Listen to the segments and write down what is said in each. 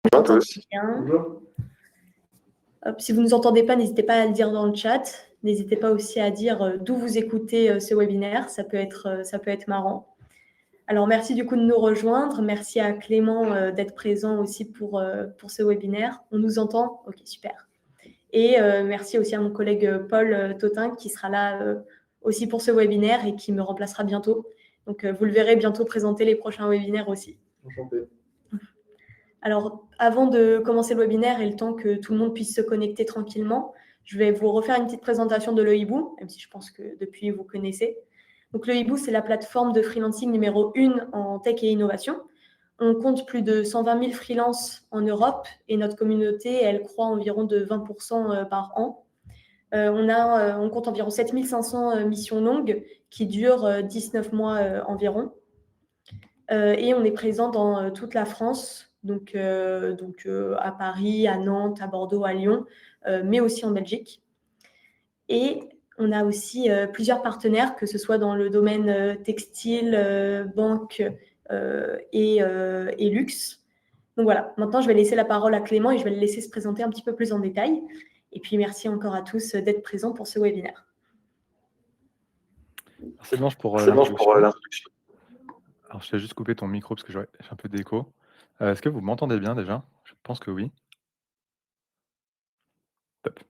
Bonjour à tous. Bien. Hop, si vous ne nous entendez pas, n'hésitez pas à le dire dans le chat. N'hésitez pas aussi à dire d'où vous écoutez ce webinaire. Ça peut être marrant. Alors, merci du coup de nous rejoindre. Merci à Clément d'être présent aussi pour ce webinaire. On nous entend? Ok, super. Et merci aussi à mon collègue Paul Totin qui sera là aussi pour ce webinaire et qui me remplacera bientôt. Donc, vous le verrez bientôt présenter les prochains webinaires aussi. Enchanté. Alors, avant de commencer le webinaire et le temps que tout le monde puisse se connecter tranquillement, je vais vous refaire une petite présentation de l'E-Hibou, même si je pense que depuis vous connaissez. Donc, l'E-Hibou, c'est la plateforme de freelancing numéro 1 en tech et innovation. On compte plus de 120 000 freelances en Europe et notre communauté, elle croît environ de 20% par an. On compte environ 7 500 missions longues qui durent 19 mois environ. Et on est présent dans toute la France, donc à Paris, à Nantes, à Bordeaux, à Lyon, mais aussi en Belgique. Et on a aussi plusieurs partenaires, que ce soit dans le domaine textile, banque et luxe. Donc voilà, maintenant je vais laisser la parole à Clément et je vais le laisser se présenter un petit peu plus en détail. Et puis merci encore à tous d'être présents pour ce webinaire. Merci Blanche pour C'est bon pour l'introduction. l'introduction. Alors, je t'ai juste coupé ton micro parce que j'ai un peu d'écho. Est-ce que vous m'entendez bien déjà? Je pense que oui. Top.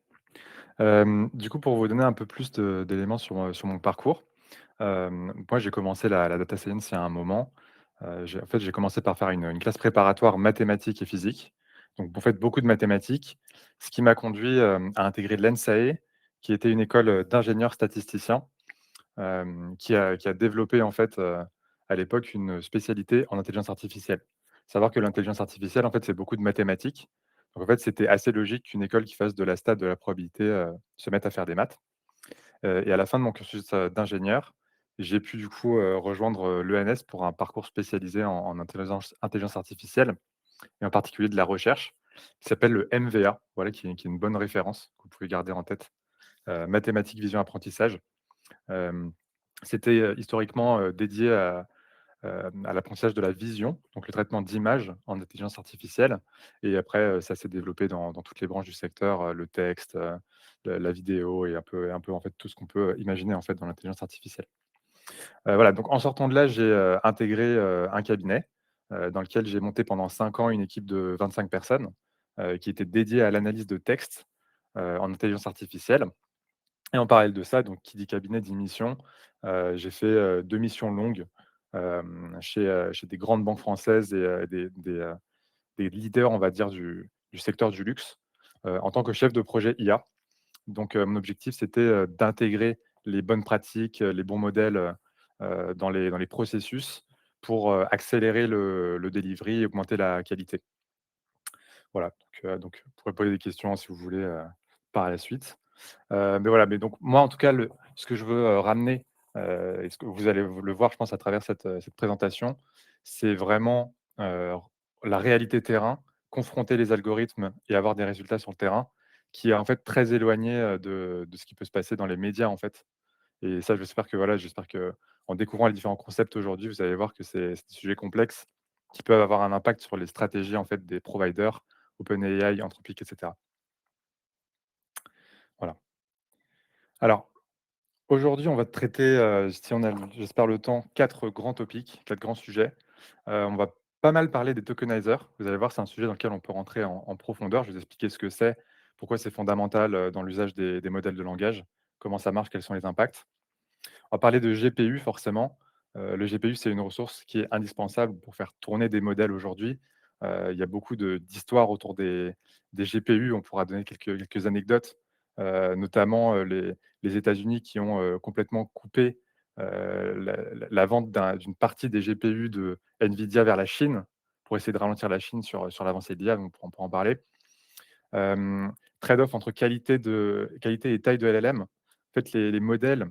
Du coup, pour vous donner un peu plus d'éléments sur mon parcours, moi, j'ai commencé la data science il y a un moment. J'ai commencé par faire une classe préparatoire mathématiques et physique. Donc, en fait, beaucoup de mathématiques, ce qui m'a conduit à intégrer l'ENSAE, qui était une école d'ingénieurs statisticiens, qui a développé, en fait, à l'époque, une spécialité en intelligence artificielle. Savoir que l'intelligence artificielle, en fait, c'est beaucoup de mathématiques. Donc, en fait, c'était assez logique qu'une école qui fasse de la stat, de la probabilité, se mette à faire des maths. Et à la fin de mon cursus, d'ingénieur, j'ai pu du coup, rejoindre, l'ENS pour un parcours spécialisé en intelligence artificielle et en particulier de la recherche, qui s'appelle le MVA, voilà, qui est une bonne référence que vous pouvez garder en tête. Mathématiques, vision, apprentissage. Hem, C'était, historiquement, dédié à l'apprentissage de la vision, donc le traitement d'images en intelligence artificielle et après, ça s'est développé dans toutes les branches du secteur, le texte, la vidéo et un peu, en fait, tout ce qu'on peut imaginer, en fait, dans l'intelligence artificielle. Voilà, donc en sortant de là, j'ai, intégré, un cabinet, dans lequel j'ai monté pendant 5 ans une équipe de 25 personnes, qui était dédiée à l'analyse de textes, en intelligence artificielle. Et en parallèle de ça, donc qui dit cabinet dit mission. J'ai fait, 2 missions longues, chez des grandes banques françaises et des leaders, on va dire, du secteur du luxe, en tant que chef de projet IA. Donc, mon objectif, c'était, d'intégrer les bonnes pratiques, les bons modèles, dans les processus pour, accélérer le delivery et augmenter la qualité. Voilà, donc vous pourrez poser des questions si vous voulez, par la suite. Mais voilà, mais donc moi, en tout cas, ce que je veux, ramener, et ce que vous allez le voir, je pense, à travers cette présentation, c'est vraiment, la réalité terrain, confronter les algorithmes et avoir des résultats sur le terrain, qui est en fait très éloigné, de ce qui peut se passer dans les médias, en fait. Et ça, j'espère qu'en découvrant les différents concepts aujourd'hui, vous allez voir que c'est des sujets complexes qui peuvent avoir un impact sur les stratégies, en fait, des providers, OpenAI, Anthropic, et cetera. Voilà. Alors, aujourd'hui, on va traiter, si on a, j'espère, le temps, 4 grands topics, 4 grands sujets. On va pas mal parler des tokenizers. Vous allez voir, c'est un sujet dans lequel on peut rentrer en profondeur. Je vais vous expliquer ce que c'est, pourquoi c'est fondamental, dans l'usage des modèles de langage, comment ça marche, quels sont les impacts. On va parler de GPU forcément. Le GPU, c'est une ressource qui est indispensable pour faire tourner des modèles aujourd'hui. Il y a beaucoup d'histoires autour des GPU. On pourra donner quelques anecdotes, notamment, les États-Unis qui ont, complètement coupé, la vente d'une partie des GPU de NVIDIA vers la Chine, pour essayer de ralentir la Chine sur l'avancée de l'IA, donc on pourra en parler. Trade-off entre qualité et taille de LLM. En fait, les modèles,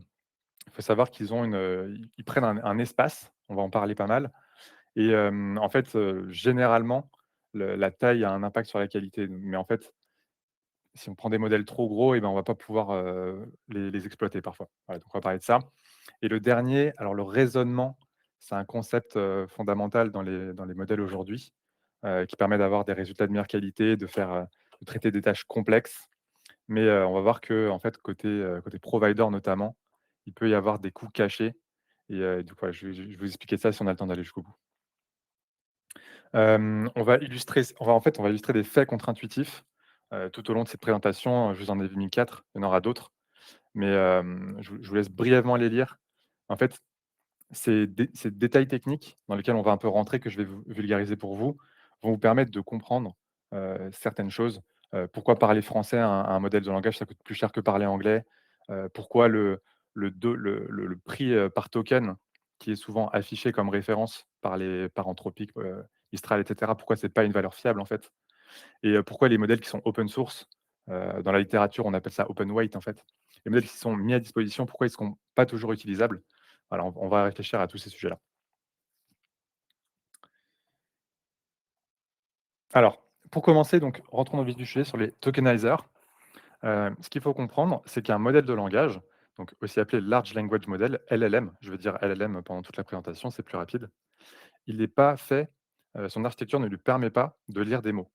il faut savoir qu'ils ont ils prennent un espace, on va en parler pas mal et en fait, généralement, la taille a un impact sur la qualité. Mais en fait, si on prend des modèles trop gros, et ben, on va pas pouvoir, les exploiter parfois. Voilà, donc on va parler de ça et le dernier, alors le raisonnement, c'est un concept, fondamental dans les modèles aujourd'hui. qui permet d'avoir des résultats de meilleure qualité, de traiter des tâches complexes. Mais, on va voir que en fait, côté provider notamment, il peut y avoir des coûts cachés et donc voilà, je vais vous expliquer ça si on a le temps d'aller jusqu'au bout. On va illustrer des faits contre-intuitifs, tout au long de cette présentation. Je vous en ai mis 4, il y en aura d'autres, mais, je vous laisse brièvement les lire. En fait, ces détails techniques dans lesquels on va un peu rentrer, que je vais vous vulgariser pour vous, vont vous permettre de comprendre, certaines choses. Pourquoi parler français à un modèle de langage, ça coûte plus cher que parler anglais? Pourquoi le prix, par token qui est souvent affiché comme référence par Anthropic, Mistral et cetera, pourquoi c'est pas une valeur fiable en fait? Et pourquoi les modèles qui sont open source, dans la littérature, on appelle ça open weight en fait. Les modèles qui sont mis à disposition, pourquoi ils ne seront pas toujours utilisables? Voilà, on va réfléchir à tous ces sujets-là. Alors, pour commencer, donc rentrons dans le vif du sujet sur les tokenizers. Ce qu'il faut comprendre, c'est qu'un modèle de langage, donc aussi appelé Large Language Model, LLM, je vais dire LLM pendant toute la présentation, c'est plus rapide. Il n'est pas fait, son architecture ne lui permet pas de lire des mots.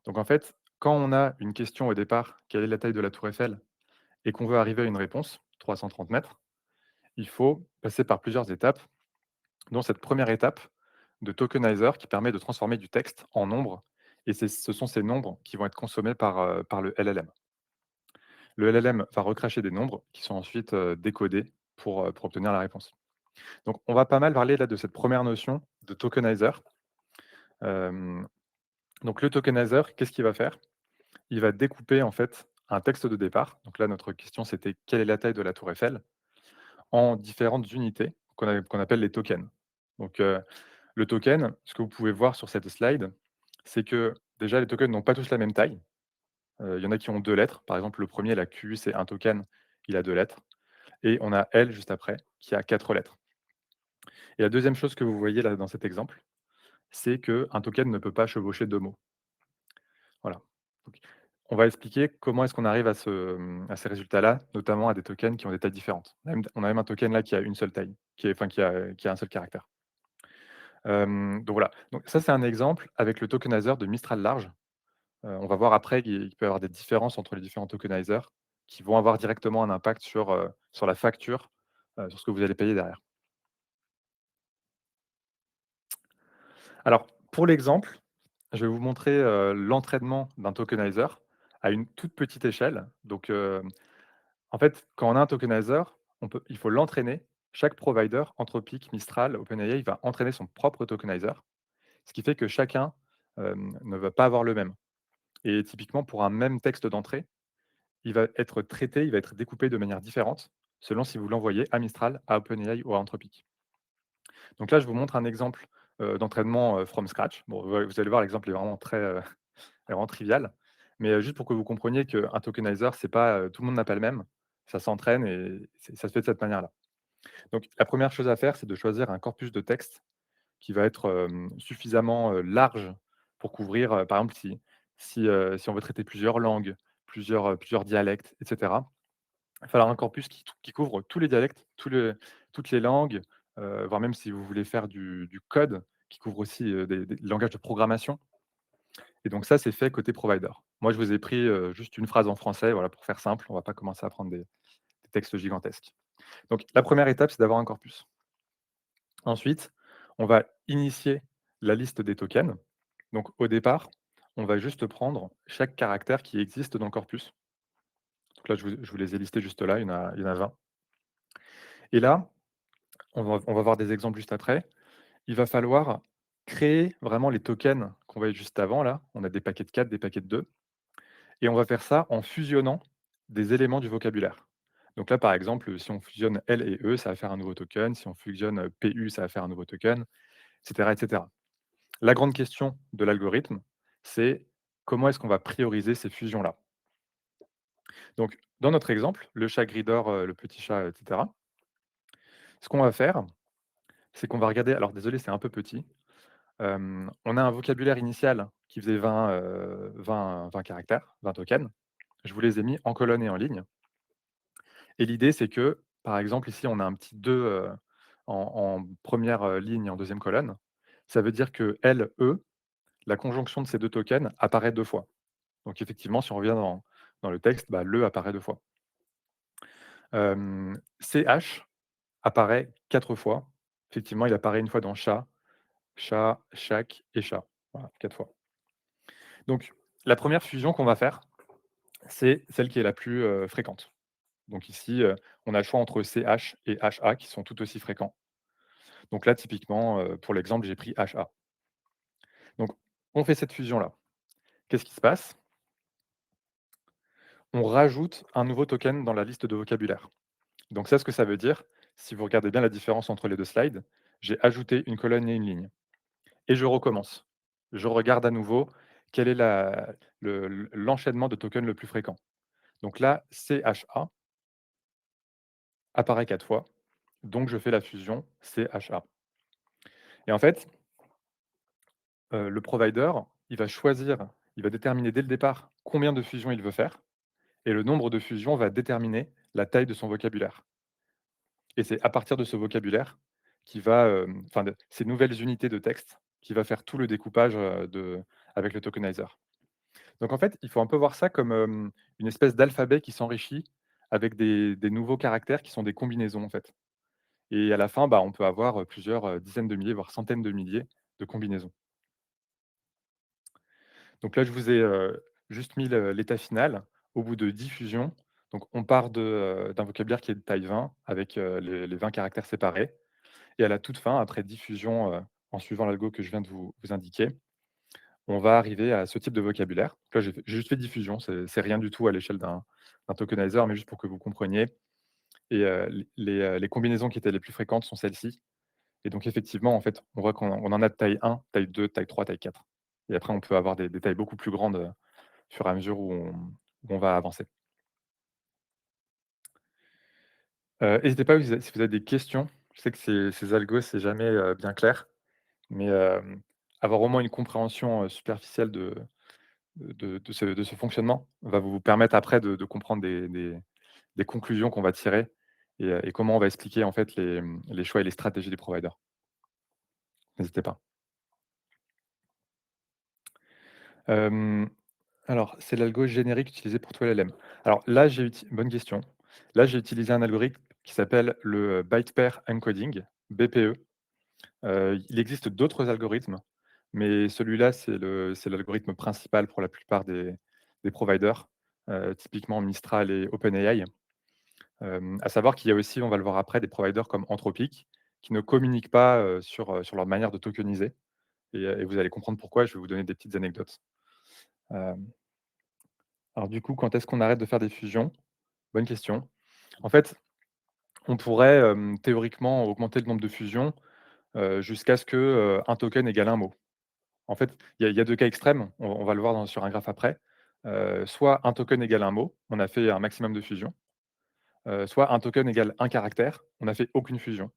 Donc en fait, quand on a une question au départ, quelle est la taille de la tour Eiffel? Et qu'on veut arriver à une réponse, 330 mètres, il faut passer par plusieurs étapes, dont cette première étape de tokenizer qui permet de transformer du texte en nombres. Et ce sont ces nombres qui vont être consommés par le LLM. Le LLM va recracher des nombres qui sont ensuite décodés pour obtenir la réponse. Donc, on va pas mal parler là de cette première notion de tokenizer. Euh, donc, le tokenizer, qu'est-ce qu'il va faire? Il va découper en fait un texte de départ. Donc là, notre question, c'était quelle est la taille de la tour Eiffel? En différentes unités qu'on appelle les tokens. Donc, le token, ce que vous pouvez voir sur cette slide, c'est que déjà les tokens n'ont pas tous la même taille. Il y en a qui ont 2 lettres. Par exemple, le premier, la Q, c'est un token, il a 2 lettres et on a L juste après qui a 4 lettres. Et la deuxième chose que vous voyez là dans cet exemple, c'est qu'un token ne peut pas chevaucher 2 mots. Voilà. Donc, on va expliquer comment est-ce qu'on arrive à ces résultats-là, notamment à des tokens qui ont des tailles différentes. On a même un token là qui a une seule taille, qui a un seul caractère. Donc voilà, donc ça c'est un exemple avec le tokenizer de Mistral Large. On va voir après qu'il peut y avoir des différences entre les différents tokenizers qui vont avoir directement un impact sur la facture, sur ce que vous allez payer derrière. Alors pour l'exemple, je vais vous montrer, l'entraînement d'un tokenizer à une toute petite échelle. Donc, en fait, quand on a un tokenizer, il faut l'entraîner. Chaque provider, Anthropic, Mistral, OpenAI, va entraîner son propre tokenizer, ce qui fait que chacun, ne va pas avoir le même. Et typiquement, pour un même texte d'entrée, il va être découpé de manière différente, selon si vous l'envoyez à Mistral, à OpenAI ou à Anthropic. Donc là, je vous montre un exemple, d'entraînement, from scratch. Bon, vous allez voir, l'exemple est vraiment est vraiment trivial, mais juste pour que vous compreniez qu'un tokenizer, c'est pas, tout le monde n'a pas le même, ça s'entraîne et ça se fait de cette manière-là. Donc la première chose à faire, c'est de choisir un corpus de texte qui va être, suffisamment, large pour couvrir, par exemple, si on veut traiter plusieurs langues, plusieurs dialectes et cetera. Il va falloir un corpus qui couvre tous les dialectes, toutes les langues, voire même si vous voulez faire du code, qui couvre aussi, des langages de programmation. Et donc ça, c'est fait côté provider. Moi, je vous ai pris, juste une phrase en français, voilà, pour faire simple. On va pas commencer à prendre des textes gigantesques. Donc la première étape, c'est d'avoir un corpus. Ensuite, on va initier la liste des tokens. Donc au départ, on va juste prendre chaque caractère qui existe dans le corpus. Donc là, je vous les ai listés juste là, il y en a 20. Et là, on va voir des exemples juste après. Il va falloir créer vraiment les tokens qu'on voyait juste avant là. On a des paquets de 4, des paquets de 2. Et on va faire ça en fusionnant des éléments du vocabulaire. Donc là, par exemple, si on fusionne L et E, ça va faire un nouveau token. Si on fusionne PU, ça va faire un nouveau token, etc., etc. La grande question de l'algorithme, c'est comment est-ce qu'on va prioriser ces fusions-là? Donc, dans notre exemple, le chat Gridor, le petit chat, etc., ce qu'on va faire, c'est qu'on va regarder, alors désolé, c'est un peu petit. On a un vocabulaire initial qui faisait 20 caractères, 20 tokens. Je vous les ai mis en colonne et en ligne. Et l'idée, c'est que, par exemple, ici, on a un petit 2 en 1re ligne, en deuxième colonne. Ça veut dire que L, E, la conjonction de ces 2 tokens apparaît 2 fois. Donc effectivement, si on revient dans le texte, bah, le apparaît 2 fois. CH apparaît 4 fois. Effectivement, il apparaît une fois dans chat, chat, chac et chat. Voilà, 4 fois. Donc la première fusion qu'on va faire, c'est celle qui est la plus, fréquente. Donc ici, on a le choix entre CH et HA qui sont tout aussi fréquents. Donc là, typiquement, pour l'exemple, j'ai pris HA. Donc on fait cette fusion-là. Qu'est-ce qui se passe? On rajoute un nouveau token dans la liste de vocabulaire. Donc ça, ce que ça veut dire, si vous regardez bien la différence entre les 2 slides, j'ai ajouté une colonne et une ligne et je recommence. Je regarde à nouveau quel est l'enchaînement de tokens le plus fréquent. Donc là, CHA apparaît 4 fois, donc je fais la fusion CHA. Et en fait, le provider, il va déterminer dès le départ combien de fusions il veut faire et le nombre de fusions va déterminer la taille de son vocabulaire. Et c'est à partir de ce vocabulaire qui va, enfin de ces nouvelles unités de texte, qui va faire tout le découpage, avec le tokenizer. Donc en fait, il faut un peu voir ça comme, une espèce d'alphabet qui s'enrichit avec des nouveaux caractères qui sont des combinaisons, en fait. Et à la fin, bah, on peut avoir, plusieurs, dizaines de milliers, voire centaines de milliers de combinaisons. Donc là, je vous ai, juste mis l'état final au bout de 10 fusions. Donc on part d'un vocabulaire qui est de taille 20 avec, les 20 caractères séparés. Et à la toute fin, après diffusion, en suivant l'algo que je viens de vous indiquer, on va arriver à ce type de vocabulaire. Là, j'ai juste fait diffusion, c'est rien du tout à l'échelle d'un tokenizer, mais juste pour que vous compreniez. Et les combinaisons qui étaient les plus fréquentes sont celles-ci. Et donc effectivement, en fait, on voit qu'on en a de taille 1, taille 2, taille 3, taille 4. Et après, on peut avoir des tailles beaucoup plus grandes, au fur et à mesure où on va avancer. Hésitez pas si vous avez des questions. Je sais que ces algos, c'est jamais, bien clair. Mais, avoir au moins une compréhension, superficielle de ce fonctionnement va vous permettre après de comprendre des conclusions qu'on va tirer et comment on va expliquer en fait les choix et les stratégies des providers. N'hésitez pas. Hem, alors c'est l'algo générique utilisé pour tout LLM. Alors là, bonne question. Là, j'ai utilisé un algorithme qui s'appelle le, byte pair encoding, BPE. Il existe d'autres algorithmes, mais celui-là, c'est l'algorithme principal pour la plupart des providers, typiquement Mistral et OpenAI. À savoir qu'il y a aussi, on va le voir après, des providers comme Anthropic qui ne communiquent pas, sur leur manière de tokeniser et vous allez comprendre pourquoi, je vais vous donner des petites anecdotes. Hem, alors du coup, quand est-ce qu'on arrête de faire des fusions? Bonne question. En fait, on pourrait, théoriquement augmenter le nombre de fusions, jusqu'à ce que, un token égale un mot. En fait, il y a 2 cas extrêmes, on va le voir sur un graphe après. Soit un token égale un mot, on a fait un maximum de fusion, soit un token égale un caractère, on n'a fait aucune fusion.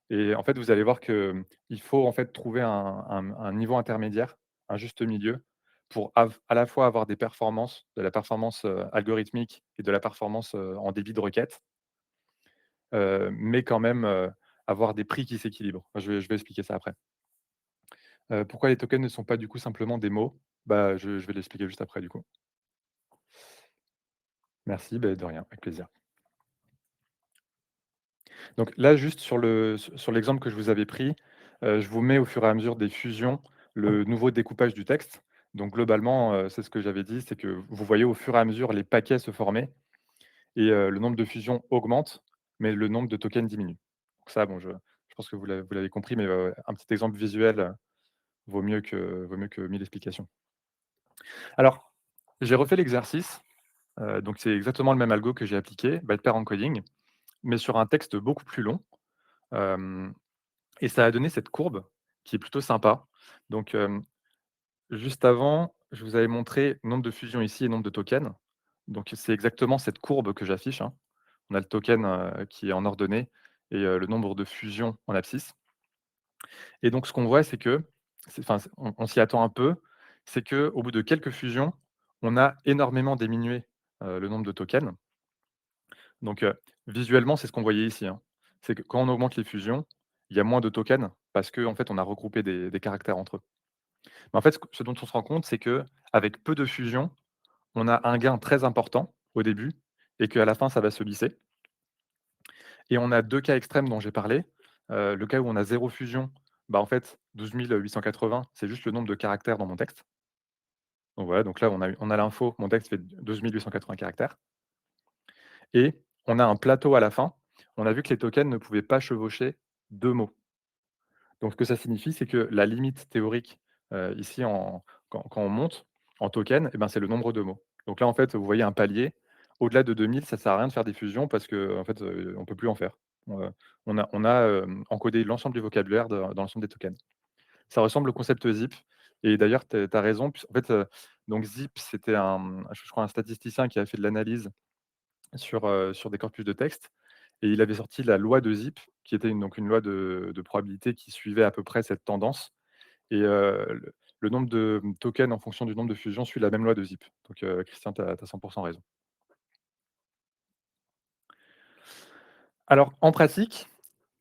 Et en fait, vous allez voir que, il faut en fait trouver un niveau intermédiaire, un juste milieu pour à la fois avoir de la performance, algorithmique et de la performance, en débit de requête, mais quand même, avoir des prix qui s'équilibrent. Je vais expliquer ça après. Pourquoi les tokens ne sont pas du coup simplement des mots? Bah, je vais l'expliquer juste après du coup. Merci, beh, de rien, avec plaisir. Donc là, juste sur l'exemple que je vous avais pris, je vous mets au fur et à mesure des fusions, le nouveau découpage du texte. Donc globalement, c'est ce que j'avais dit, c'est que vous voyez au fur et à mesure les paquets se former et le nombre de fusions augmente, mais le nombre de tokens diminue. Donc ça, bon, je pense que vous l'avez compris, mais un petit exemple visuel, vaut mieux que 1000 explications. Alors, j'ai refait l'exercice, donc c'est exactement le même algo que j'ai appliqué, byte pair encoding, mais sur un texte beaucoup plus long. Hem Et ça a donné cette courbe qui est plutôt sympa. Donc, juste avant, je vous avais montré nombre de fusions ici et nombre de tokens. Donc c'est exactement cette courbe que j'affiche, hein. On a le token, qui est en ordonnée et le nombre de fusions en abscisse. Et donc ce qu'on voit, c'est que enfin, on s'y attend un peu, c'est qu'au bout de quelques fusions, on a énormément diminué, le nombre de tokens. Donc, visuellement, c'est ce qu'on voyait ici, hein. C'est que quand on augmente les fusions, il y a moins de tokens parce qu'en fait, on a regroupé des caractères entre eux. Mais en fait, ce dont on se rend compte, c'est qu'avec peu de fusion, on a un gain très important au début et qu'à la fin, ça va se lisser. Et on a 2 cas extrêmes dont j'ai parlé. Le cas où on a 0 fusion, bah, en fait, 12 880, c'est juste le nombre de caractères dans mon texte. Donc voilà, donc là, on a l'info, mon texte fait 12 880 caractères et on a un plateau à la fin. On a vu que les tokens ne pouvaient pas chevaucher 2 mots. Donc ce que ça signifie, c'est que la limite théorique, ici quand on monte en token et ben, c'est le nombre de mots. Donc là, en fait, vous voyez un palier. Au-delà de 2000, ça sert à rien de faire des fusions parce qu'en fait, on peut plus en faire. On a encodé l'ensemble du vocabulaire dans l'ensemble des tokens. Ça ressemble au concept ZIP et d'ailleurs, tu as raison, en fait, donc ZIP, c'était je crois un statisticien qui a fait de l'analyse sur des corpus de texte et il avait sorti la loi de Zip, qui était donc une loi de probabilité qui suivait à peu près cette tendance et le nombre de tokens en fonction du nombre de fusions suit la même loi de Zip. Donc Christian, tu as 100 raison. Alors en pratique,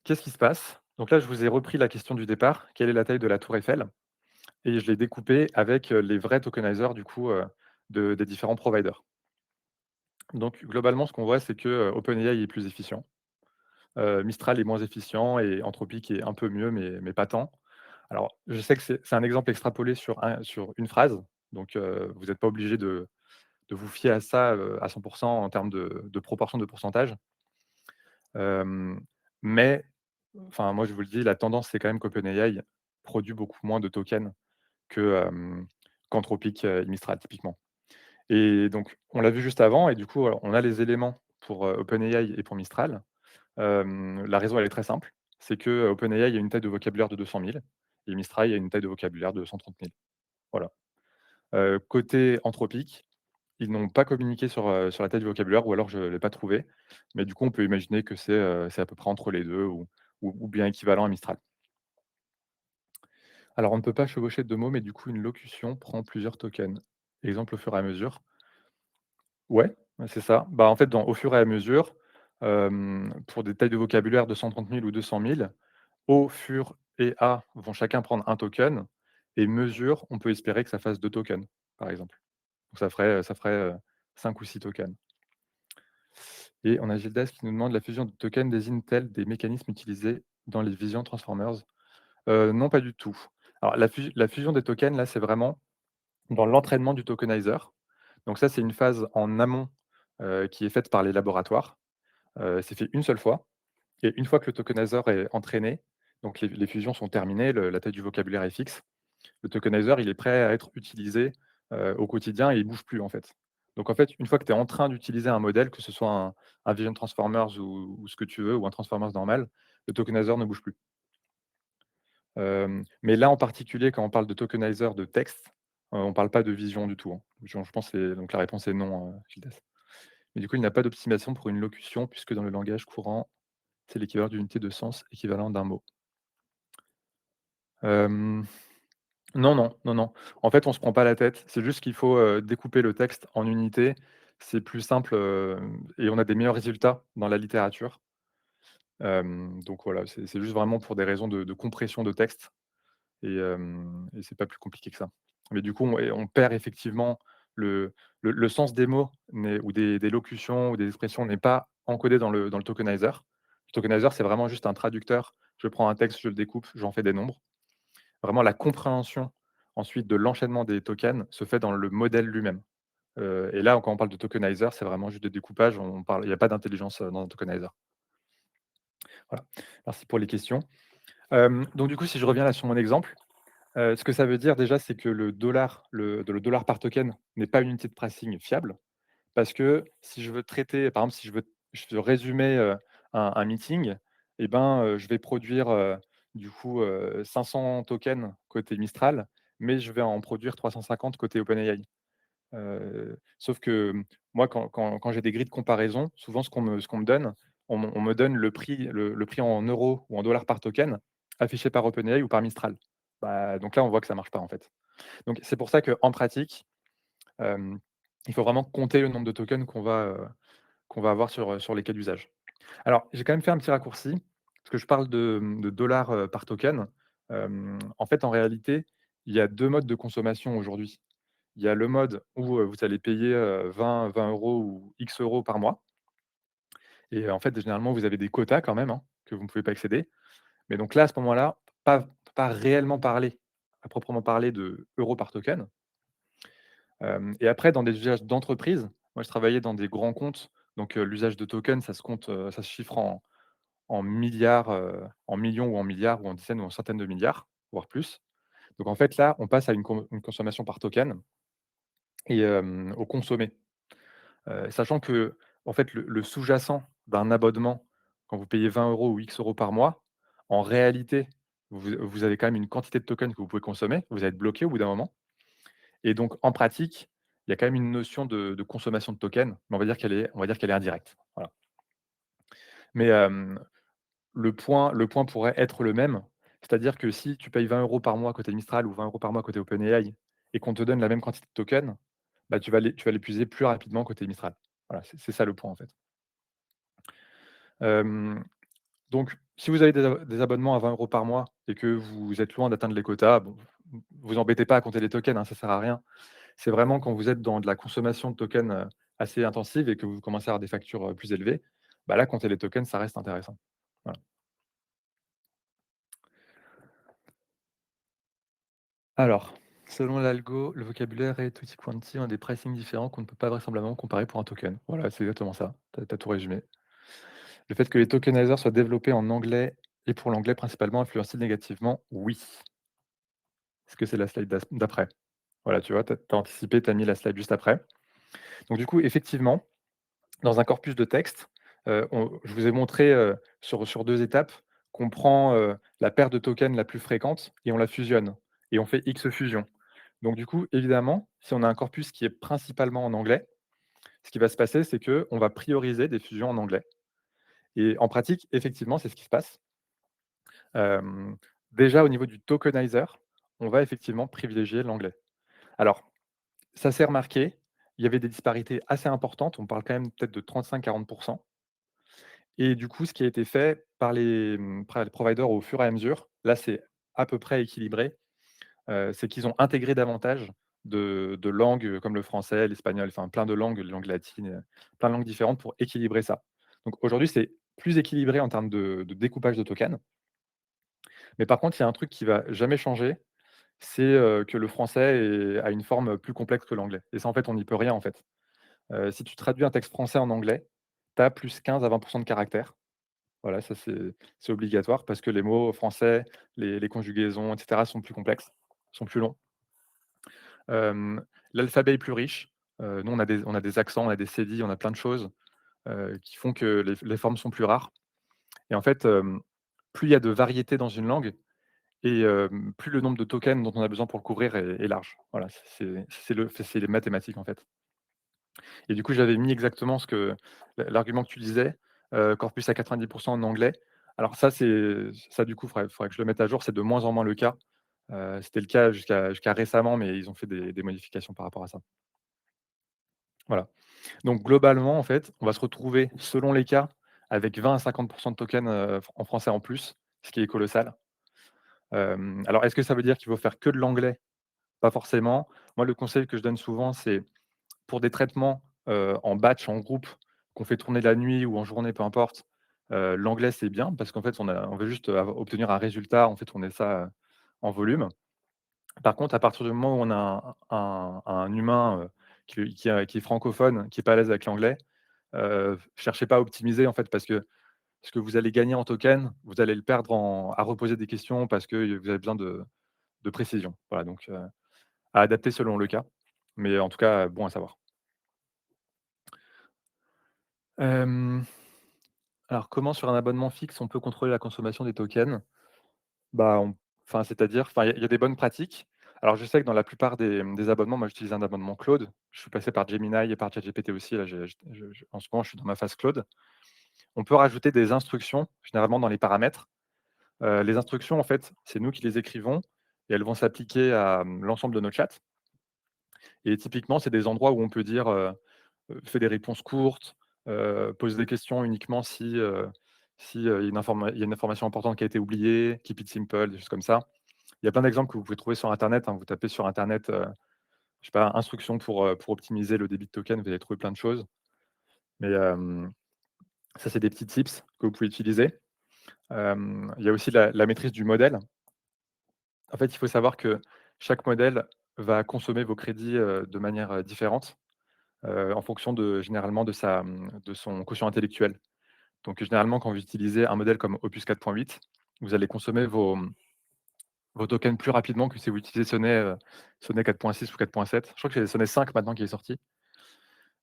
qu'est-ce qui se passe? Donc là, je vous ai repris la question du départ, quelle est la taille de la tour Eiffel? Et je l'ai découpée avec, les vrais tokenizers du coup, des différents providers. Donc globalement, ce qu'on voit, c'est que, OpenAI est plus efficient. Mistral est moins efficient et Anthropic est un peu mieux, mais pas tant. Alors, je sais que c'est un exemple extrapolé sur une phrase, donc vous n'êtes pas obligé de vous fier à ça, à 100 en termes de proportion de pourcentage. Hem, mais enfin, moi, je vous le dis, la tendance, c'est quand même qu'OpenAI produit beaucoup moins de tokens qu'Anthropic, et Mistral, typiquement. Et donc, on l'a vu juste avant et du coup, on a les éléments pour, OpenAI et pour Mistral. La raison, elle est très simple. C'est que, OpenAI a une taille de vocabulaire de 200 000 et Mistral a une taille de vocabulaire de 130 000. Voilà. Côté Anthropic, ils n'ont pas communiqué sur la taille du vocabulaire ou alors je ne l'ai pas trouvé. Mais du coup, on peut imaginer que c'est à peu près entre les 2 ou bien équivalent à Mistral. Alors, on ne peut pas chevaucher 2 mots, mais du coup, une locution prend plusieurs tokens. Exemple au fur et à mesure. Ouais, c'est ça. Bah, en fait, au fur et à mesure, pour des tailles de vocabulaire de 130 000 ou 200 000, au, fur et à vont chacun prendre un token et mesure, on peut espérer que ça fasse 2 tokens, par exemple. Donc ça ferait 5 ou 6 tokens. Et on a Gildas qui nous demande: «La fusion de tokens désigne-t-elle des mécanismes utilisés dans les Vision Transformers?» Non, pas du tout. Alors la fusion des tokens, là, c'est vraiment dans l'entraînement du tokenizer. Donc ça, c'est une phase en amont, qui est faite par les laboratoires. C'est fait une seule fois et une fois que le tokenizer est entraîné, donc les fusions sont terminées, la taille du vocabulaire est fixe, le tokenizer, il est prêt à être utilisé, au quotidien et il bouge plus, en fait. Donc en fait, une fois que tu es en train d'utiliser un modèle, que ce soit un Vision Transformers ou ce que tu veux ou un Transformers normal, le tokenizer ne bouge plus. Mais là, en particulier, quand on parle de tokenizer de texte, on ne parle pas de vision du tout, hein. Je pense que donc la réponse est non, Gildas. Mais du coup, il n'a pas d'optimisation pour une locution puisque dans le langage courant, c'est l'équivalent d'une unité de sens équivalent d'un mot. Hem, non, non, non, non. En fait, on se prend pas la tête. C'est juste qu'il faut, découper le texte en unités. C'est plus simple, et on a des meilleurs résultats dans la littérature. Donc voilà, c'est juste vraiment pour des raisons de compression de texte et c'est pas plus compliqué que ça. Mais du coup, on perd effectivement le sens des mots ou des locutions ou des expressions n'est pas encodé dans le tokenizer. Le tokenizer, c'est vraiment juste un traducteur. Je prends un texte, je le découpe, j'en fais des nombres. Vraiment la compréhension ensuite de l'enchaînement des tokens se fait dans le modèle lui-même. Et là, quand on parle de tokenizer, c'est vraiment juste de découpage, il y a pas d'intelligence, dans un tokenizer. Voilà. Merci pour les questions. Donc du coup, si je reviens là sur mon exemple, ce que ça veut dire déjà, c'est que le dollar par token n'est pas une unité de pricing fiable. Parce que si je veux traiter, par exemple, si je veux résumer, un meeting et ben, je vais produire, du coup, 500 tokens côté Mistral, mais je vais en produire 350 côté OpenAI. Sauf que, moi, quand j'ai des grilles de comparaison, souvent ce qu'on me donne, on me donne le prix en euros ou en dollars par token affiché par OpenAI ou par Mistral. Bah, donc là, on voit que ça marche pas, en fait. Donc c'est pour ça qu'en pratique, hem, il faut vraiment compter le nombre de tokens qu'on va avoir sur les cas d'usage. Alors, j'ai quand même fait un petit raccourci, parce que je parle de dollars, par token. En fait, en réalité, il y a 2 modes de consommation aujourd'hui. Il y a le mode où, vous allez payer, 20 € ou X euros par mois et en fait, généralement, vous avez des quotas quand même, hein, que vous ne pouvez pas excéder. Mais donc là, à ce moment-là, pas réellement parler, à proprement parler de euros par token. Et après dans des usages d'entreprise, moi je travaillais dans des grands comptes, donc l'usage de tokens, ça se compte, ça se chiffre en milliards, en millions ou en milliards ou en dizaines ou en centaines de milliards, voire plus. Donc en fait là, on passe à une consommation par token et au consommé. Sachant que en fait le sous-jacent d'un abonnement, quand vous payez 20 € ou X euros par mois, en réalité, vous avez quand même une quantité de tokens que vous pouvez consommer, vous allez être bloqué au bout d'un moment. Et donc en pratique, il y a quand même une notion de consommation de tokens, mais on va dire qu'elle est indirecte. Voilà. Mais le point pourrait être le même, c'est-à-dire que si tu payes 20 € par mois côté Mistral ou 20 € par mois côté OpenAI et qu'on te donne la même quantité de tokens, bah, tu vas l'épuiser plus rapidement côté Mistral. Voilà, c'est ça le point en fait. Hem, donc si vous avez des abonnements à 20 € par mois et que vous êtes loin d'atteindre les quotas, bon, vous embêtez pas à compter les tokens, hein, ça sert à rien. C'est vraiment quand vous êtes dans de la consommation de tokens, assez intensive et que vous commencez à avoir des factures, plus élevées, bah, là, compter les tokens, ça reste intéressant. Voilà. Alors, selon l'algo, le vocabulaire et tutti quanti ont des pricing différents qu'on ne peut pas vraisemblablement comparer pour un token. Voilà, c'est exactement ça. Tu as tout résumé. Le fait que les tokenizers soient développés en anglais et pour l'anglais principalement influence-t-il négativement? Oui. Est-ce que c'est la slide d'après? Voilà, tu vois, tu as anticipé, tu as mis la slide juste après. Donc du coup, effectivement, dans un corpus de texte, je vous ai montré, sur 2 étapes qu'on prend, la paire de tokens la plus fréquente et on la fusionne et on fait X fusion. Donc du coup, évidemment, si on a un corpus qui est principalement en anglais, ce qui va se passer, c'est qu'on va prioriser des fusions en anglais et en pratique, effectivement, c'est ce qui se passe. Hem, Déjà au niveau du tokenizer, on va effectivement privilégier l'anglais. Alors, ça s'est remarqué, il y avait des disparités assez importantes, on parle quand même peut-être de 35-40. Et du coup, ce qui a été fait par les providers au fur et à mesure, là, c'est à peu près équilibré, c'est qu'ils ont intégré davantage de langues, comme le français, l'espagnol, enfin plein de langues, les langues latines, plein de langues différentes pour équilibrer ça. Donc aujourd'hui, c'est plus équilibré en termes de découpage de tokens. Mais par contre, il y a un truc qui va jamais changer, c'est, que le français a une forme plus complexe que l'anglais. Et ça, en fait, on n'y peut rien, en fait. Si tu traduis un texte français en anglais, tu as plus 15 à 20 de caractères. Voilà, ça c'est obligatoire parce que les mots français, les conjugaisons et cetera sont plus complexes, sont plus longs. Hem, L'alphabet est plus riche. Nous on a des accents, on a des cédilles, on a plein de choses, qui font que les formes sont plus rares et en fait, plus il y a de variété dans une langue et plus le nombre de tokens dont on a besoin pour le couvrir est large. Voilà, c'est les mathématiques en fait. Et du coup, j'avais mis exactement ce que l'argument que tu disais, corpus à 90 en anglais. Alors ça, ça du coup, faudrait que je le mette à jour, c'est de moins en moins le cas. C'était le cas jusqu'à récemment, mais ils ont fait des modifications par rapport à ça. Voilà. Donc globalement, en fait, on va se retrouver, selon les cas, avec 20 à 50 de tokens, en français en plus, ce qui est colossal. Alors est-ce que ça veut dire qu'il faut faire que de l'anglais? Pas forcément. Moi, le conseil que je donne souvent, c'est pour des traitements, en batch, en groupe, qu'on fait tourner la nuit ou en journée, peu importe, l'anglais, c'est bien parce qu'en fait, on veut juste, obtenir un résultat, on fait tourner ça, en volume. Par contre, à partir du moment où on a un humain, qui est francophone, qui est pas à l'aise avec l'anglais, cherchez pas à optimiser, en fait, parce que ce que vous allez gagner en token, vous allez le perdre à reposer des questions parce que vous avez besoin de précision. Voilà, donc à adapter selon le cas, mais en tout cas, bon à savoir. Hem Alors, comment sur un abonnement fixe, on peut contrôler la consommation des tokens? Bah, c'est-à-dire, il y a des bonnes pratiques. Alors, je sais que dans la plupart des abonnements, moi, j'utilise un abonnement Claude. Je suis passé par Gemini et par ChatGPT aussi. Là, en ce moment, je suis dans ma phase Claude. On peut rajouter des instructions, généralement dans les paramètres. Les instructions, en fait, c'est nous qui les écrivons et elles vont s'appliquer à l'ensemble de nos chats. Et typiquement, c'est des endroits où on peut dire, fais des réponses courtes, pose des questions uniquement si il y a une information importante qui a été oubliée, keep it simple, des choses comme ça. y a plein d'exemples que vous pouvez trouver sur internet, hein. Vous tapez sur internet, je sais pas, instructions pour optimiser le débit de token, vous allez trouver plein de choses. Mais, ça, c'est des petits tips que vous pouvez utiliser. Il y a aussi la maîtrise du modèle. En fait, il faut savoir que chaque modèle va consommer vos crédits, de manière, différente, en fonction généralement de son quotient intellectuel. Donc généralement, quand vous utilisez un modèle comme Opus 4.8, vous allez consommer vos tokens plus rapidement que si vous utilisez Sonnet 4.6 ou 4.7. Je crois que c'est Sonnet 5 maintenant qui est sorti.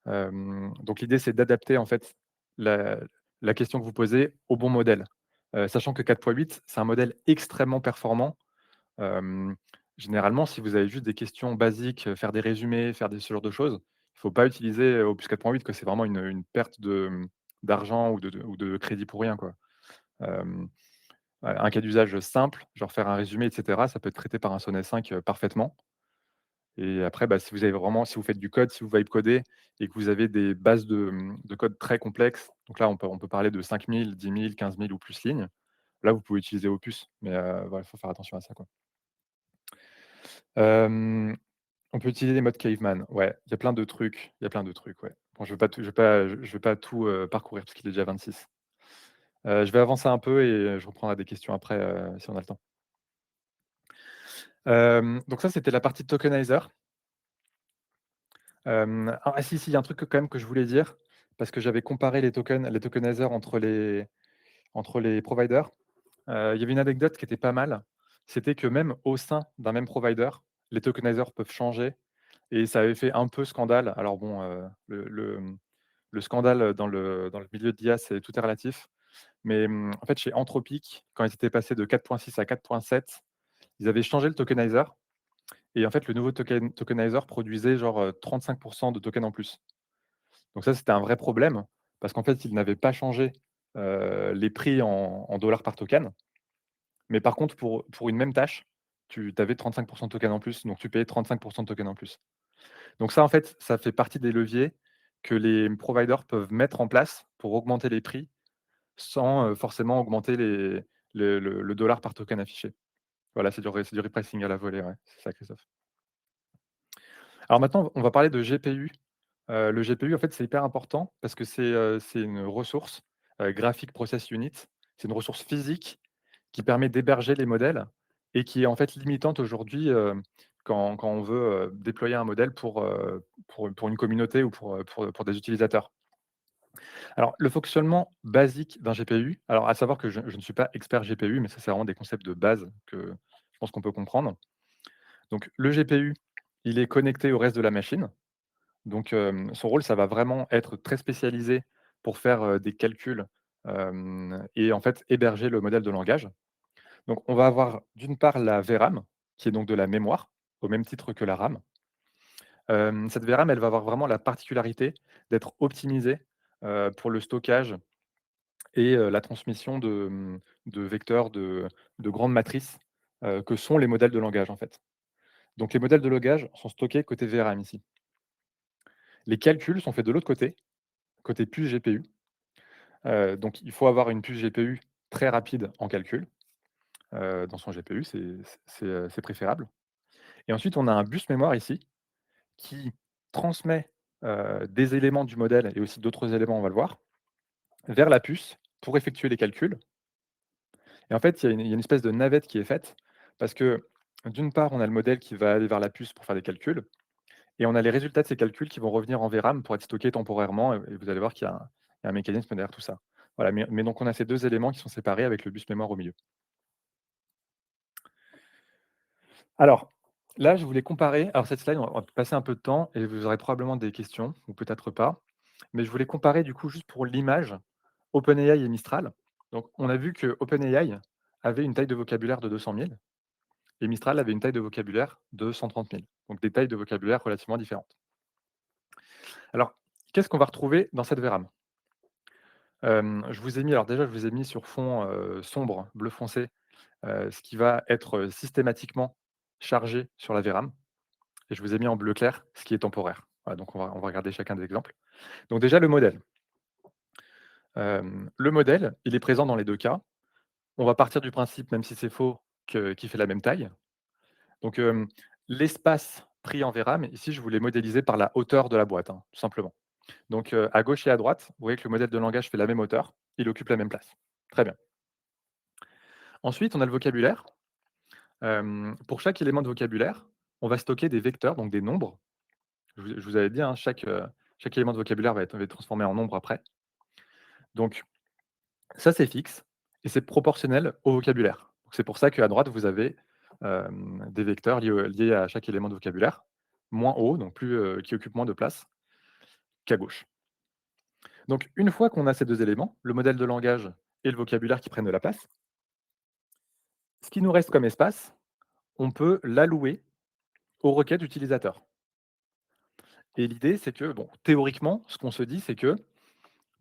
Donc l'idée, c'est d'adapter en fait la la question que vous posez au bon modèle. Sachant que 4.8, c'est un modèle extrêmement performant. Hem, Généralement, si vous avez juste des questions basiques, faire des résumés, faire ce genre de choses, il ne faut pas utiliser, Opus 4.8, que c'est vraiment une perte d'argent ou de crédit pour rien, quoi. Hem, ouais, un cas d'usage simple, genre faire un résumé et cetera, ça peut être traité par un Sonnet 5, parfaitement. Et après, bah, si vous faites du code, si vous vibe codez et que vous avez des bases de code très complexes, donc là, on peut parler de 5 000, 10 000, 15 000 ou plus lignes. Là, vous pouvez utiliser Opus, mais voilà, il faut faire attention à ça, quoi. Hem, on peut utiliser les modes caveman. Ouais, il y a plein de trucs, ouais. Bon, je vais pas tout, parcourir parce qu'il est déjà 26. Je vais avancer un peu et je reprendrai des questions après, si on a le temps. Donc ça, c'était la partie tokenizer. Si, il y a un truc quand même que je voulais dire, parce que j'avais comparé les tokenizers entre les providers. Il y avait une anecdote qui était pas mal, c'était que même au sein d'un même provider, les tokenizers peuvent changer et ça avait fait un peu scandale. Alors bon, le scandale dans le milieu de l'IA, c'est tout est relatif, mais en fait, chez Anthropic, quand ils étaient passés de 4.6 à 4.7, ils avaient changé le tokenizer et en fait, le nouveau tokenizer produisait genre, 35 de tokens en plus. Donc ça, c'était un vrai problème parce qu'en fait, ils n'avaient pas changé, les prix en dollars par token. Mais par contre, pour une même tâche, tu avais 35 de tokens en plus, donc tu payais 35 de tokens en plus. Donc ça, en fait, ça fait partie des leviers que les providers peuvent mettre en place pour augmenter les prix sans, forcément augmenter le dollar par token affiché. Voilà, c'est du repricing à la volée, ouais, c'est ça, Christophe. Alors maintenant, on va parler de GPU. Le GPU, en fait, c'est hyper important parce que c'est une ressource, Graphic Process Unit. C'est une ressource physique qui permet d'héberger les modèles et qui est, en fait, limitante aujourd'hui, quand on veut, déployer un modèle pour une communauté ou pour des utilisateurs. Alors, le fonctionnement basique d'un GPU, alors à savoir que je ne suis pas expert GPU, mais ça, c'est vraiment des concepts de base que je pense qu'on peut comprendre. Donc le GPU, il est connecté au reste de la machine. Donc, son rôle, ça va vraiment être très spécialisé pour faire, des calculs, et en fait héberger le modèle de langage. Donc on va avoir d'une part la VRAM, qui est donc de la mémoire, au même titre que la RAM. Cette VRAM, elle va avoir vraiment la particularité d'être optimisée, pour le stockage et la transmission de vecteurs de grandes matrices, que sont les modèles de langage, en fait. Donc les modèles de langage sont stockés côté VRAM ici. Les calculs sont faits de l'autre côté puce GPU. Donc il faut avoir une puce GPU très rapide en calcul, dans son GPU, c'est préférable. Et ensuite, on a un bus mémoire ici qui transmet, des éléments du modèle et aussi d'autres éléments, on va le voir, vers la puce pour effectuer les calculs. Et en fait, il y a une espèce de navette qui est faite parce que, d'une part, on a le modèle qui va aller vers la puce pour faire des calculs et on a les résultats de ces calculs qui vont revenir en VRAM pour être stockés temporairement et vous allez voir qu'il y a un mécanisme derrière tout ça. Voilà, mais donc on a ces 2 éléments qui sont séparés avec le bus mémoire au milieu. Alors, là, je voulais comparer alors cette slide, on va passer un peu de temps et vous aurez probablement des questions ou peut-être pas. Mais je voulais comparer du coup, juste pour l'image, OpenAI et Mistral. Donc on a vu que OpenAI avait une taille de vocabulaire de 200 000 et Mistral avait une taille de vocabulaire de 130 000. Donc des tailles de vocabulaire relativement différentes. Alors, qu'est-ce qu'on va retrouver dans cette VRAM? Je vous ai mis sur fond, sombre, bleu foncé, ce qui va être, systématiquement chargé sur la VRAM. Et je vous ai mis en bleu clair ce qui est temporaire. Voilà, donc on va regarder chacun des exemples. Donc déjà le modèle. Le modèle, il est présent dans les 2 cas. On va partir du principe, même si c'est faux, qu'il fait la même taille. Donc, l'espace pris en VRAM, ici, je voulais modéliser par la hauteur de la boîte, hein, tout simplement. Donc, à gauche et à droite, vous voyez que le modèle de langage fait la même hauteur, il occupe la même place. Très bien. Ensuite, on a le vocabulaire. Pour chaque élément de vocabulaire, on va stocker des vecteurs, donc des nombres. Je vous avais dit, hein, chaque élément de vocabulaire va être transformé en nombre après. Donc ça, c'est fixe et c'est proportionnel au vocabulaire. Donc c'est pour ça qu'à droite, vous avez, des vecteurs liés à chaque élément de vocabulaire, moins haut, donc plus, qui occupe moins de place qu'à gauche. Donc une fois qu'on a ces 2 éléments, le modèle de langage et le vocabulaire qui prennent de la place, ce qui nous reste comme espace, on peut l'allouer aux requêtes utilisateurs. Et l'idée, c'est que, bon, théoriquement, ce qu'on se dit, c'est que,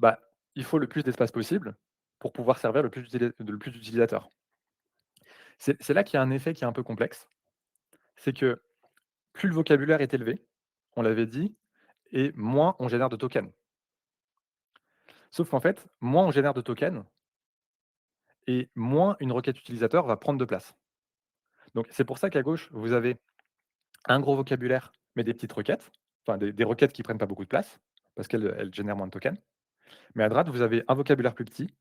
bah, il faut le plus d'espace possible pour pouvoir servir le plus d'utilisateurs. C'est là qu'il y a un effet qui est un peu complexe, c'est que plus le vocabulaire est élevé, on l'avait dit, et moins on génère de tokens. Sauf qu'en fait, moins on génère de tokens et moins une requête utilisateur va prendre de place. Donc c'est pour ça qu'à gauche, vous avez un gros vocabulaire, mais des petites requêtes, enfin des requêtes qui prennent pas beaucoup de place, parce qu'elles génèrent moins de tokens. Mais à droite, vous avez un vocabulaire plus petit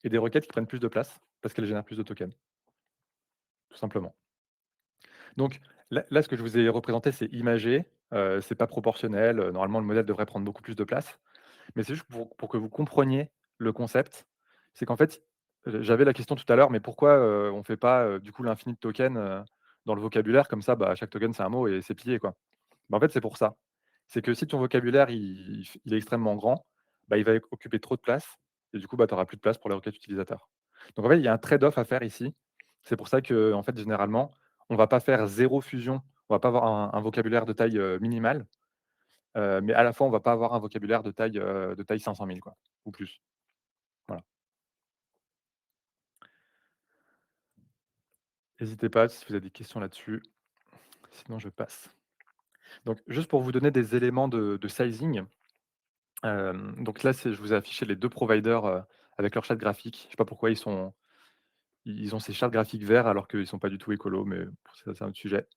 et des requêtes qui prennent plus de place, parce qu'elles génèrent plus de tokens, tout simplement. Donc là, ce que je vous ai représenté, c'est imagé, c'est pas proportionnel, normalement le modèle devrait prendre beaucoup plus de place. Mais c'est juste pour que vous compreniez le concept. C'est qu'en fait, j'avais la question tout à l'heure, mais pourquoi, on ne fait pas, du coup l'infini de tokens, dans le vocabulaire comme ça, bah, chaque token c'est un mot et c'est plié quoi. Bah, en fait, c'est pour ça. C'est que si ton vocabulaire il est extrêmement grand, bah, il va occuper trop de place et du coup, bah, tu auras plus de place pour les requêtes utilisateurs. Donc en fait, il y a un trade-off à faire ici. C'est pour ça que en fait, généralement, on va pas faire zéro fusion, on va pas avoir un vocabulaire de taille, minimale. Mais à la fois, on va pas avoir un vocabulaire de taille 500 000 quoi, ou plus. Voilà. N'hésitez pas si vous avez des questions là-dessus, sinon je passe. Donc juste pour vous donner des éléments de sizing, donc là, je vous ai affiché les 2 providers, avec leur charte graphique. Je sais pas pourquoi ils ont ces chartes graphiques verts alors qu'ils sont pas du tout écolos, mais ça, c'est un autre sujet.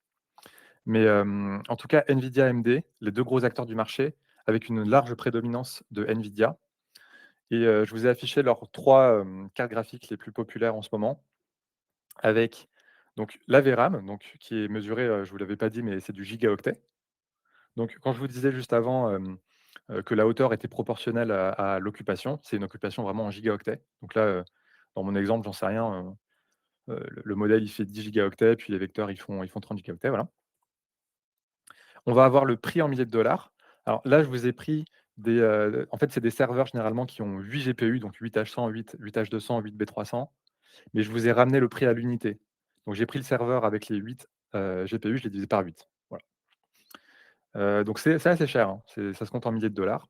Mais, en tout cas, NVIDIA, AMD, les 2 gros acteurs du marché, avec une large prédominance de NVIDIA. Et je vous ai affiché leurs 3 cartes graphiques les plus populaires en ce moment, avec donc la VRAM, donc qui est mesurée, je vous l'avais pas dit, mais c'est du gigaoctet. Donc quand je vous disais juste avant, que la hauteur était proportionnelle à l'occupation, c'est une occupation vraiment en gigaoctets. Donc là, dans mon exemple, j'en sais rien, le modèle, il fait 10 gigaoctets, puis les vecteurs, ils font 30 gigaoctets, voilà. On va avoir le prix en milliers de dollars. Alors là, je vous ai pris en fait, c'est des serveurs généralement qui ont 8 GPU, donc 8H100, 8H200, 8B300. Mais je vous ai ramené le prix à l'unité. Donc j'ai pris le serveur avec les 8 GPU, je l'ai divisé par 8. Voilà. Donc c'est assez cher, hein, ça se compte en milliers de dollars.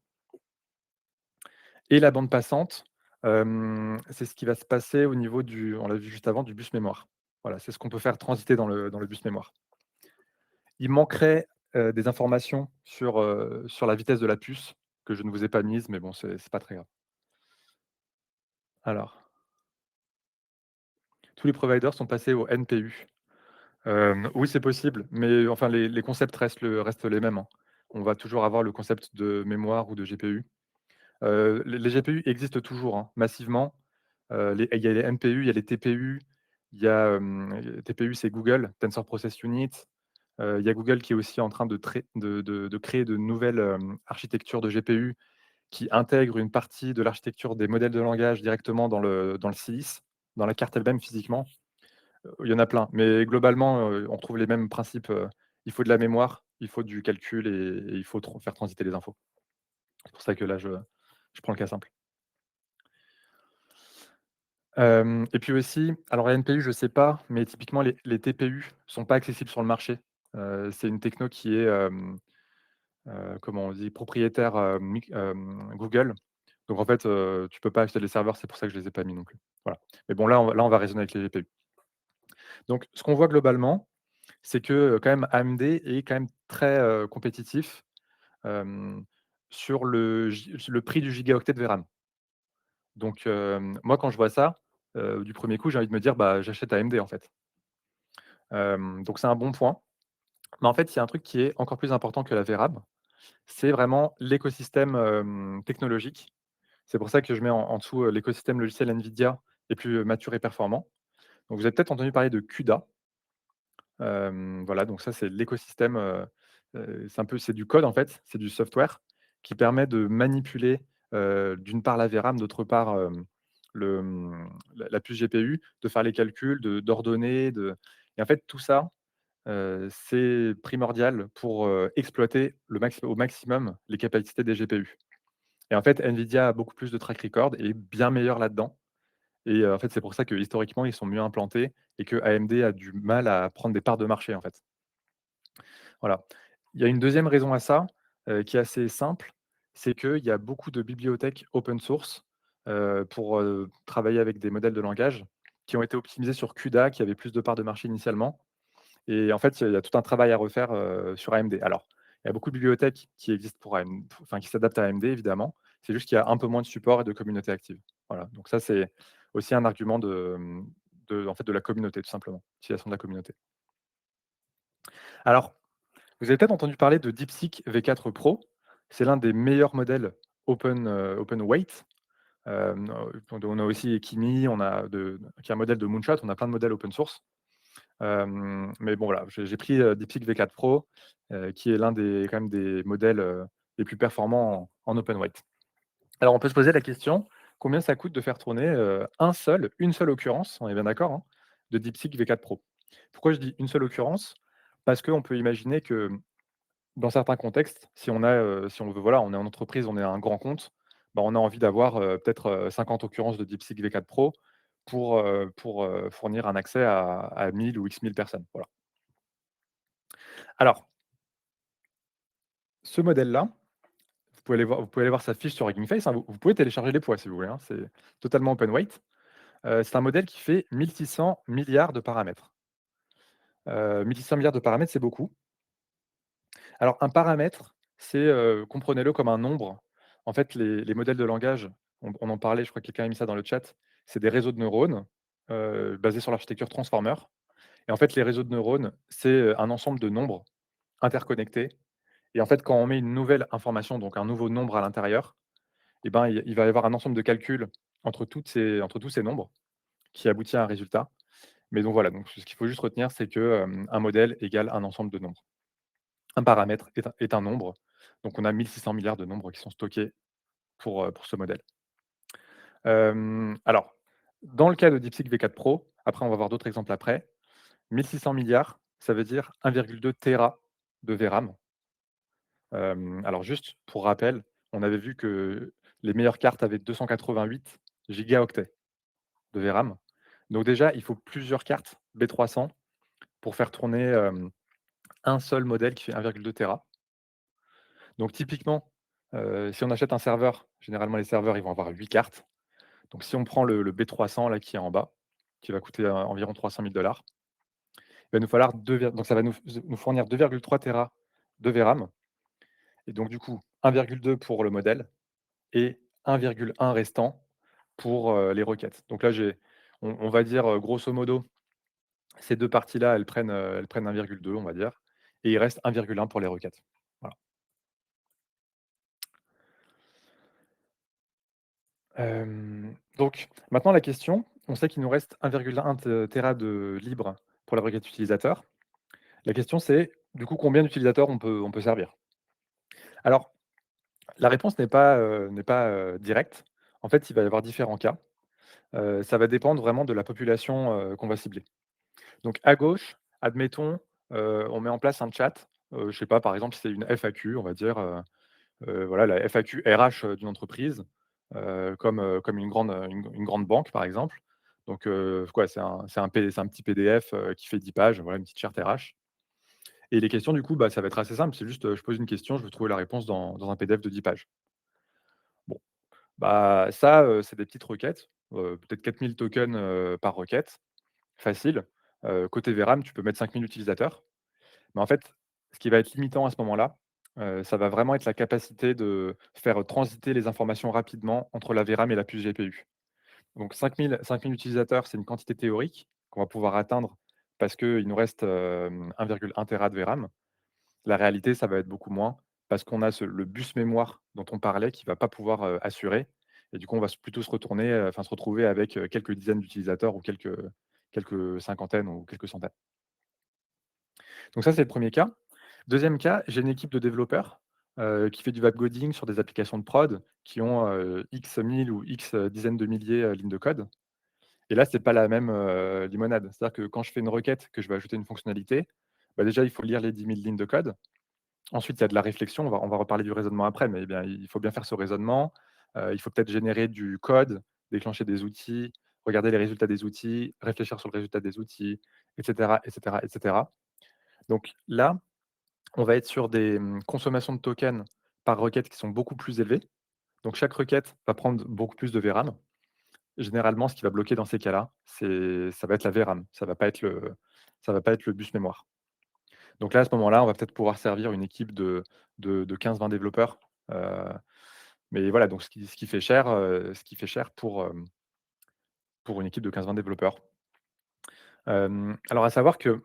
Et la bande passante, c'est ce qui va se passer au niveau on l'a vu juste avant, du bus mémoire. Voilà, c'est ce qu'on peut faire transiter dans le bus mémoire. Il manquerait, des informations sur la vitesse de la puce que je ne vous ai pas mises, mais bon, c'est pas très grave. Alors, tous les providers sont passés au NPU. Oui, c'est possible, mais enfin les concepts restent les mêmes, hein. On va toujours avoir le concept de mémoire ou de GPU. Les GPU existent toujours, hein, massivement. Il y a les NPU, il y a les TPU, il y a, TPU, c'est Google, Tensor Process Unit. Il y a Google qui est aussi en train de créer de nouvelles, architectures de GPU qui intègrent une partie de l'architecture des modèles de langage directement dans le silice, dans la carte elle-même physiquement. Il y en a plein, mais globalement, on retrouve les mêmes principes, il faut de la mémoire, il faut du calcul et il faut faire transiter les infos. C'est pour ça que là, je prends le cas simple. Et puis aussi, alors la NPU, je ne sais pas, mais typiquement les TPU sont pas accessibles sur le marché. C'est une techno qui est, comment on dit? Propriétaire, Google. Donc en fait, tu peux pas acheter les serveurs, c'est pour ça que je les ai pas mis non plus. Voilà. Mais bon, là, on va raisonner avec les GPU. Donc ce qu'on voit globalement, c'est que, quand même AMD est quand même très, compétitif, hem, sur le prix du gigaoctet de VRAM. Donc, moi quand je vois ça, du premier coup, j'ai envie de me dire: «Bah, j'achète AMD en fait». Donc c'est un bon point. Mais en fait, il y a un truc qui est encore plus important que la VRAM, c'est vraiment l'écosystème, technologique. C'est pour ça que je mets en dessous, l'écosystème logiciel NVIDIA est plus, mature et performant. Donc vous avez peut-être entendu parler de CUDA. Voilà, donc ça, c'est l'écosystème, c'est du code, en fait, c'est du software qui permet de manipuler, d'une part la VRAM, d'autre part, la puce GPU, de faire les calculs, d'ordonner, et en fait, tout ça, c'est primordial pour, exploiter au maximum les capacités des GPU. Et en fait, NVIDIA a beaucoup plus de track record et est bien meilleur là-dedans. Et en fait, c'est pour ça que historiquement, ils sont mieux implantés et que AMD a du mal à prendre des parts de marché, en fait. Voilà. Il y a une deuxième raison à ça, qui est assez simple, c'est qu'il y a beaucoup de bibliothèques open source, pour, travailler avec des modèles de langage qui ont été optimisés sur CUDA, qui avait plus de parts de marché initialement. Et en fait, il y a tout un travail à refaire, sur AMD. Alors, il y a beaucoup de bibliothèques qui existent enfin, qui s'adaptent à AMD évidemment. C'est juste qu'il y a un peu moins de support et de communauté active. Voilà, donc ça, c'est aussi un argument en fait, de la communauté, tout simplement, utilisation de la communauté. Alors, vous avez peut-être entendu parler de DeepSeek V4 Pro. C'est l'un des meilleurs modèles open weight. On a aussi Kimi, qui est un modèle de Moonshot, on a plein de modèles open source. Mais bon, voilà, j'ai pris, DeepSeek V4 Pro, qui est l'un des quand même des modèles, les plus performants en open weight. Alors on peut se poser la question, combien ça coûte de faire tourner, une seule occurrence, on est bien d'accord, hein, de DeepSeek V4 Pro? Pourquoi je dis une seule occurrence? Parce qu'on peut imaginer que dans certains contextes, si on veut, voilà, on est en entreprise, on est à un grand compte, bah, on a envie d'avoir, peut-être, 50 occurrences de DeepSeek V4 Pro pour fournir un accès à 1000 ou X 1000 personnes, voilà. Alors, ce modèle-là, vous pouvez aller voir sa fiche sur Hugging Face, hein, vous pouvez télécharger les poids si vous voulez, hein, c'est totalement open weight. C'est un modèle qui fait 1600 milliards de paramètres. 1600 milliards de paramètres, c'est beaucoup. Alors un paramètre, c'est, comprenez-le comme un nombre. En fait, les modèles de langage, on en parlait, je crois que quelqu'un a mis ça dans le chat, c'est des réseaux de neurones, basés sur l'architecture transformer. Et en fait, les réseaux de neurones, c'est, un ensemble de nombres interconnectés. Et en fait, quand on met une nouvelle information, donc un nouveau nombre à l'intérieur, et ben, il va y avoir un ensemble de calculs entre tous ces nombres qui aboutit à un résultat. Mais donc voilà, donc ce qu'il faut juste retenir, c'est que, un modèle égale un ensemble de nombres. Un paramètre est un nombre, donc on a 1600 milliards de nombres qui sont stockés pour ce modèle. Alors, dans le cas de DeepSeek V4 Pro, après on va voir d'autres exemples après, 1600 milliards, ça veut dire 1,2 téra de VRAM. Alors juste pour rappel, on avait vu que les meilleures cartes avaient 288 gigaoctets de VRAM. Donc déjà, il faut plusieurs cartes B300 pour faire tourner, un seul modèle qui fait 1,2 téra. Donc typiquement, si on achète un serveur, généralement les serveurs, ils vont avoir 8 cartes. Donc si on prend le B300 là qui est en bas, qui va coûter, environ 300 000 $, il va nous falloir donc ça va nous fournir 2,3 téra de VRAM et donc du coup 1,2 pour le modèle et 1,1 restant pour, les requêtes. Donc là, on va dire, grosso modo, ces 2 parties-là, elles prennent 1,2 on va dire et il reste 1,1 pour les requêtes. Voilà. Donc maintenant la question, on sait qu'il nous reste 1,1 téra de libre pour la requête utilisateur. La question c'est, du coup, combien d'utilisateurs on peut servir? Alors, la réponse n'est pas, directe. En fait, il va y avoir différents cas. Ça va dépendre vraiment de la population, qu'on va cibler. Donc à gauche, admettons, on met en place un chat, je sais pas, par exemple, si c'est une FAQ, on va dire, voilà, la FAQ RH, d'une entreprise, comme une grande banque, par exemple. Donc, quoi, c'est un petit PDF, qui fait 10 pages, voilà, une petite charte RH. Et les questions, du coup, bah, ça va être assez simple. C'est juste, je pose une question, je veux trouver la réponse dans un PDF de 10 pages. Bon, bah, ça, c'est des petites requêtes, peut-être 4000 tokens, par requête, facile. Côté VRAM, tu peux mettre 5000 utilisateurs. Mais en fait, ce qui va être limitant à ce moment-là, ça va vraiment être la capacité de faire transiter les informations rapidement entre la VRAM et la puce GPU. Donc 5000 utilisateurs, c'est une quantité théorique qu'on va pouvoir atteindre parce qu'il nous reste, 1,1 téra de VRAM. La réalité, ça va être beaucoup moins parce qu'on a le bus mémoire dont on parlait qui va pas pouvoir, assurer et du coup, on va plutôt se retourner, enfin se retrouver avec, quelques dizaines d'utilisateurs ou quelques cinquantaines ou quelques centaines. Donc ça, c'est le premier cas. Deuxième cas, j'ai une équipe de développeurs, qui fait du webcoding sur des applications de prod qui ont, X 1000 ou X, dizaines de milliers, lignes de code et là, c'est pas la même, limonade. C'est-à-dire que quand je fais une requête, que je vais ajouter une fonctionnalité, bah, déjà, il faut lire les 10 000 lignes de code. Ensuite, il y a de la réflexion, on va reparler du raisonnement après, mais bien, il faut bien faire ce raisonnement. Il faut peut-être générer du code, déclencher des outils, regarder les résultats des outils, réfléchir sur le résultat des outils, et cetera, et cetera, et cetera. Donc là, on va être sur des, consommations de tokens par requête qui sont beaucoup plus élevées. Donc chaque requête va prendre beaucoup plus de VRAM. Généralement, ce qui va bloquer dans ces cas-là, ça va être la VRAM, ça va pas être le bus mémoire. Donc là, à ce moment-là, on va peut-être pouvoir servir une équipe de 15-20 développeurs, mais voilà, donc ce qui fait cher pour une équipe de 15-20 développeurs. Alors à savoir que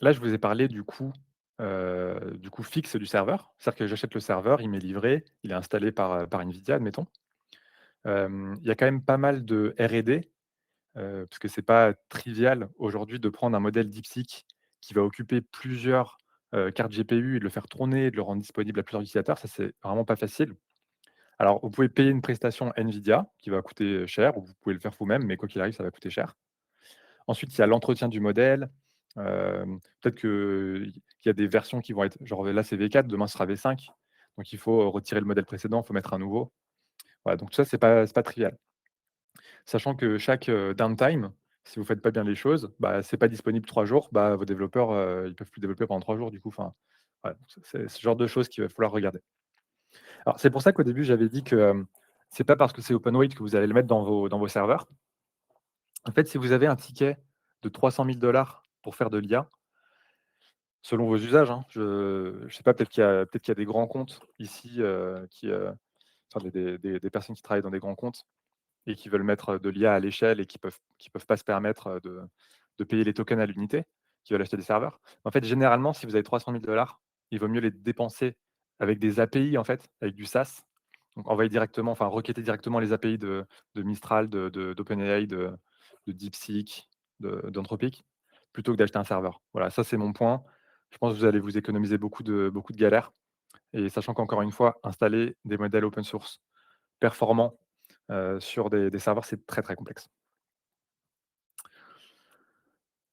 là, je vous ai parlé du coût fixe du serveur. C'est-à-dire que j'achète le serveur, il m'est livré, il est installé par NVIDIA, admettons. Il y a quand même pas mal de R&D, parce que c'est pas trivial aujourd'hui de prendre un modèle DeepSeek qui va occuper plusieurs, cartes GPU et de le faire tourner et de le rendre disponible à plusieurs utilisateurs. Ça, c'est vraiment pas facile. Alors, vous pouvez payer une prestation NVIDIA qui va coûter cher ou vous pouvez le faire vous-même, mais quoi qu'il arrive, ça va coûter cher. Ensuite, il y a l'entretien du modèle. Peut-être qu'il y a des versions qui vont être genre là, c'est V4, demain, ce sera V5. Donc il faut retirer le modèle précédent, il faut mettre un nouveau. Voilà, donc tout ça, c'est pas trivial. Sachant que chaque, downtime, si vous faites pas bien les choses, bah, c'est pas disponible 3 jours, bah, vos développeurs, ils peuvent plus développer pendant 3 jours du coup, enfin, voilà, donc c'est ce genre de choses qu'il va falloir regarder. Alors c'est pour ça qu'au début, j'avais dit que, c'est pas parce que c'est open weight que vous allez le mettre dans vos serveurs. En fait, si vous avez un ticket de 300 000 pour faire de l'IA, selon vos usages, hein, je sais pas, peut-être qu'il y a des grands comptes ici, enfin des personnes qui travaillent dans des grands comptes et qui veulent mettre de l'IA à l'échelle et qui peuvent pas se permettre, de payer les tokens à l'unité, qui veulent acheter des serveurs. En fait, généralement, si vous avez 300 000 il vaut mieux les dépenser avec des API, en fait, avec du SaaS. Donc envoyer directement, enfin requêter directement les API de Mistral, d'OpenAI, de DeepSeek, d'Anthropic, plutôt que d'acheter un serveur. Voilà, ça c'est mon point. Je pense que vous allez vous économiser beaucoup de galères et sachant qu'encore une fois, installer des modèles open source performants sur des serveurs, c'est très, très complexe.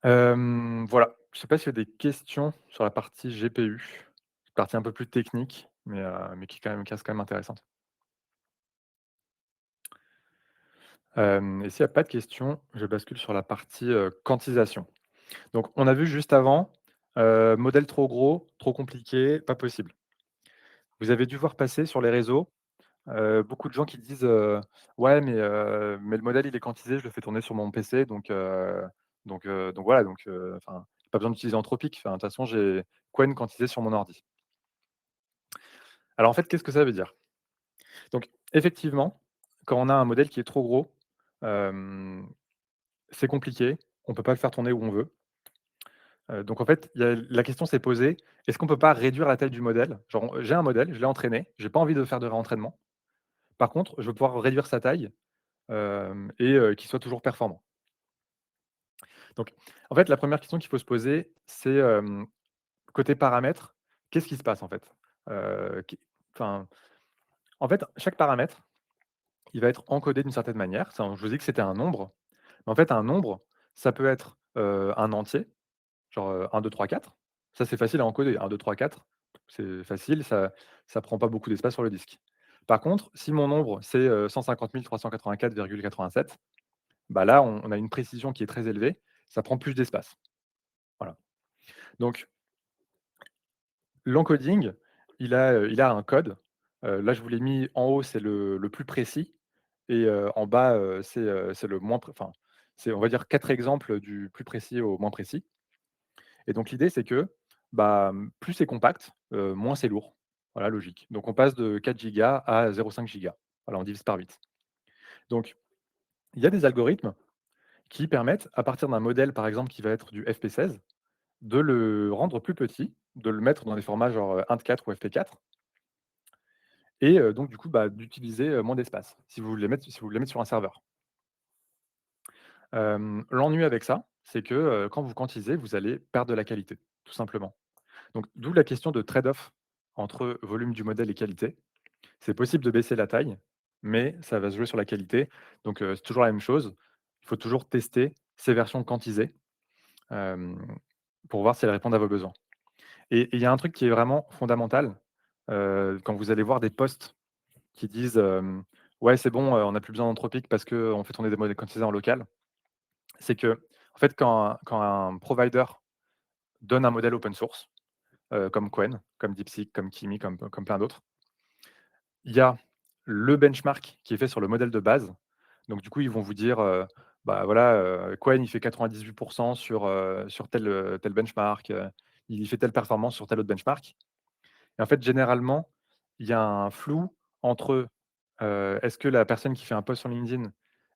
Voilà, je ne sais pas s'il y a des questions sur la partie GPU, partie un peu plus technique, mais qui reste quand même intéressante. Et s'il n'y a pas de questions, je bascule sur la partie, quantisation. Donc on a vu juste avant, modèle trop gros, trop compliqué, pas possible. Vous avez dû voir passer sur les réseaux, beaucoup de gens qui disent, «Ouais, mais le modèle, il est quantisé, je le fais tourner sur mon PC, donc voilà, enfin, pas besoin d'utiliser Anthropic. Enfin, de toute façon, j'ai Qwen quantisé sur mon ordi». Alors en fait, qu'est-ce que ça veut dire? Donc effectivement, quand on a un modèle qui est trop gros, hem, c'est compliqué, on peut pas le faire tourner où on veut. Donc en fait, la question s'est posée: «Est-ce qu'on peut pas réduire la taille du modèle?» Genre, j'ai un modèle, je l'ai entraîné, j'ai pas envie de faire de réentraînement. Par contre, je veux pouvoir réduire sa taille, qu'il soit toujours performant. Donc, en fait, la première question qu'il faut se poser, c'est, côté paramètres, qu'est-ce qui se passe en fait? Qu enfin, en fait, chaque paramètre, il va être encodé d'une certaine manière. Ça, je vous ai dit que c'était un nombre, mais en fait, un nombre, ça peut être, un entier, genre, 1, 2, 3, 4. Ça, c'est facile à encoder. 1, 2, 3, 4, c'est facile, ça prend pas beaucoup d'espace sur le disque. Par contre, si mon nombre, c'est, 150 384,87, bah là, on a une précision qui est très élevée, ça prend plus d'espace. Voilà. Donc l'encoding, il a un code. Là, je vous l'ai mis en haut, c'est le plus précis et en bas, c'est le moins enfin, c'est, on va dire, 4 exemples du plus précis au moins précis et donc l'idée, c'est que, bah, plus c'est compact, moins c'est lourd. Voilà, logique. Donc on passe de 4 gigas à 0,5 gigas. Voilà, on divise par 8. Donc il y a des algorithmes qui permettent, à partir d'un modèle, par exemple, qui va être du FP16, de le rendre plus petit de le mettre dans des formats genre, 1:4 ou FP4 et donc du coup, bah, d'utiliser, moins d'espace, si vous voulez mettre sur un serveur. L'ennui avec ça, c'est que, quand vous quantisez, vous allez perdre de la qualité, tout simplement. Donc d'où la question de trade-off entre volume du modèle et qualité. C'est possible de baisser la taille, mais ça va se jouer sur la qualité. Donc c'est toujours la même chose. Il faut toujours tester ces versions quantisées, hem, pour voir si elles répondent à vos besoins. Et il y a un truc qui est vraiment fondamental, quand vous allez voir des posts qui disent, «Ouais, c'est bon, on n'a plus besoin d'Anthropic parce qu'on fait tourner des modèles quantisés en local». C'est que, en fait, quand un provider donne un modèle open source, comme Qwen, comme DeepSeek, comme Kimi, comme plein d'autres, il y a le benchmark qui est fait sur le modèle de base. Donc du coup, ils vont vous dire, bah, voilà, Qwen, il fait 98 sur tel benchmark, il fait telle performance sur tel autre benchmark. Et en fait, généralement, il y a un flou entre, est-ce que la personne qui fait un post sur LinkedIn,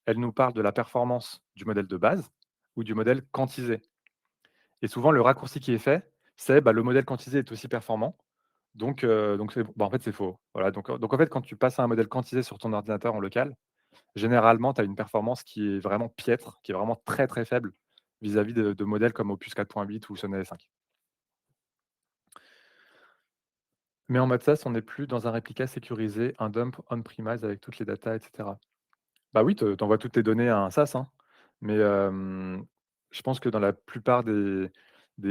elle nous parle de la performance du modèle de base ou du modèle quantisé? Et souvent, le raccourci qui est fait, c'est, bah, le modèle quantisé est aussi performant, donc c'est bah, en fait, c'est faux. Voilà, donc en fait, quand tu passes à un modèle quantisé sur ton ordinateur en local, généralement, tu as une performance qui est vraiment piètre, qui est vraiment très, très faible vis-à-vis de modèles comme Opus 4.8 ou Sonnet 5. Mais en mode SaaS, on n'est plus dans un réplica sécurisé, un dump on-premise avec toutes les datas et cetera. Bah oui, tu envoies toutes tes données à un SaaS, hein, mais je pense que dans la plupart des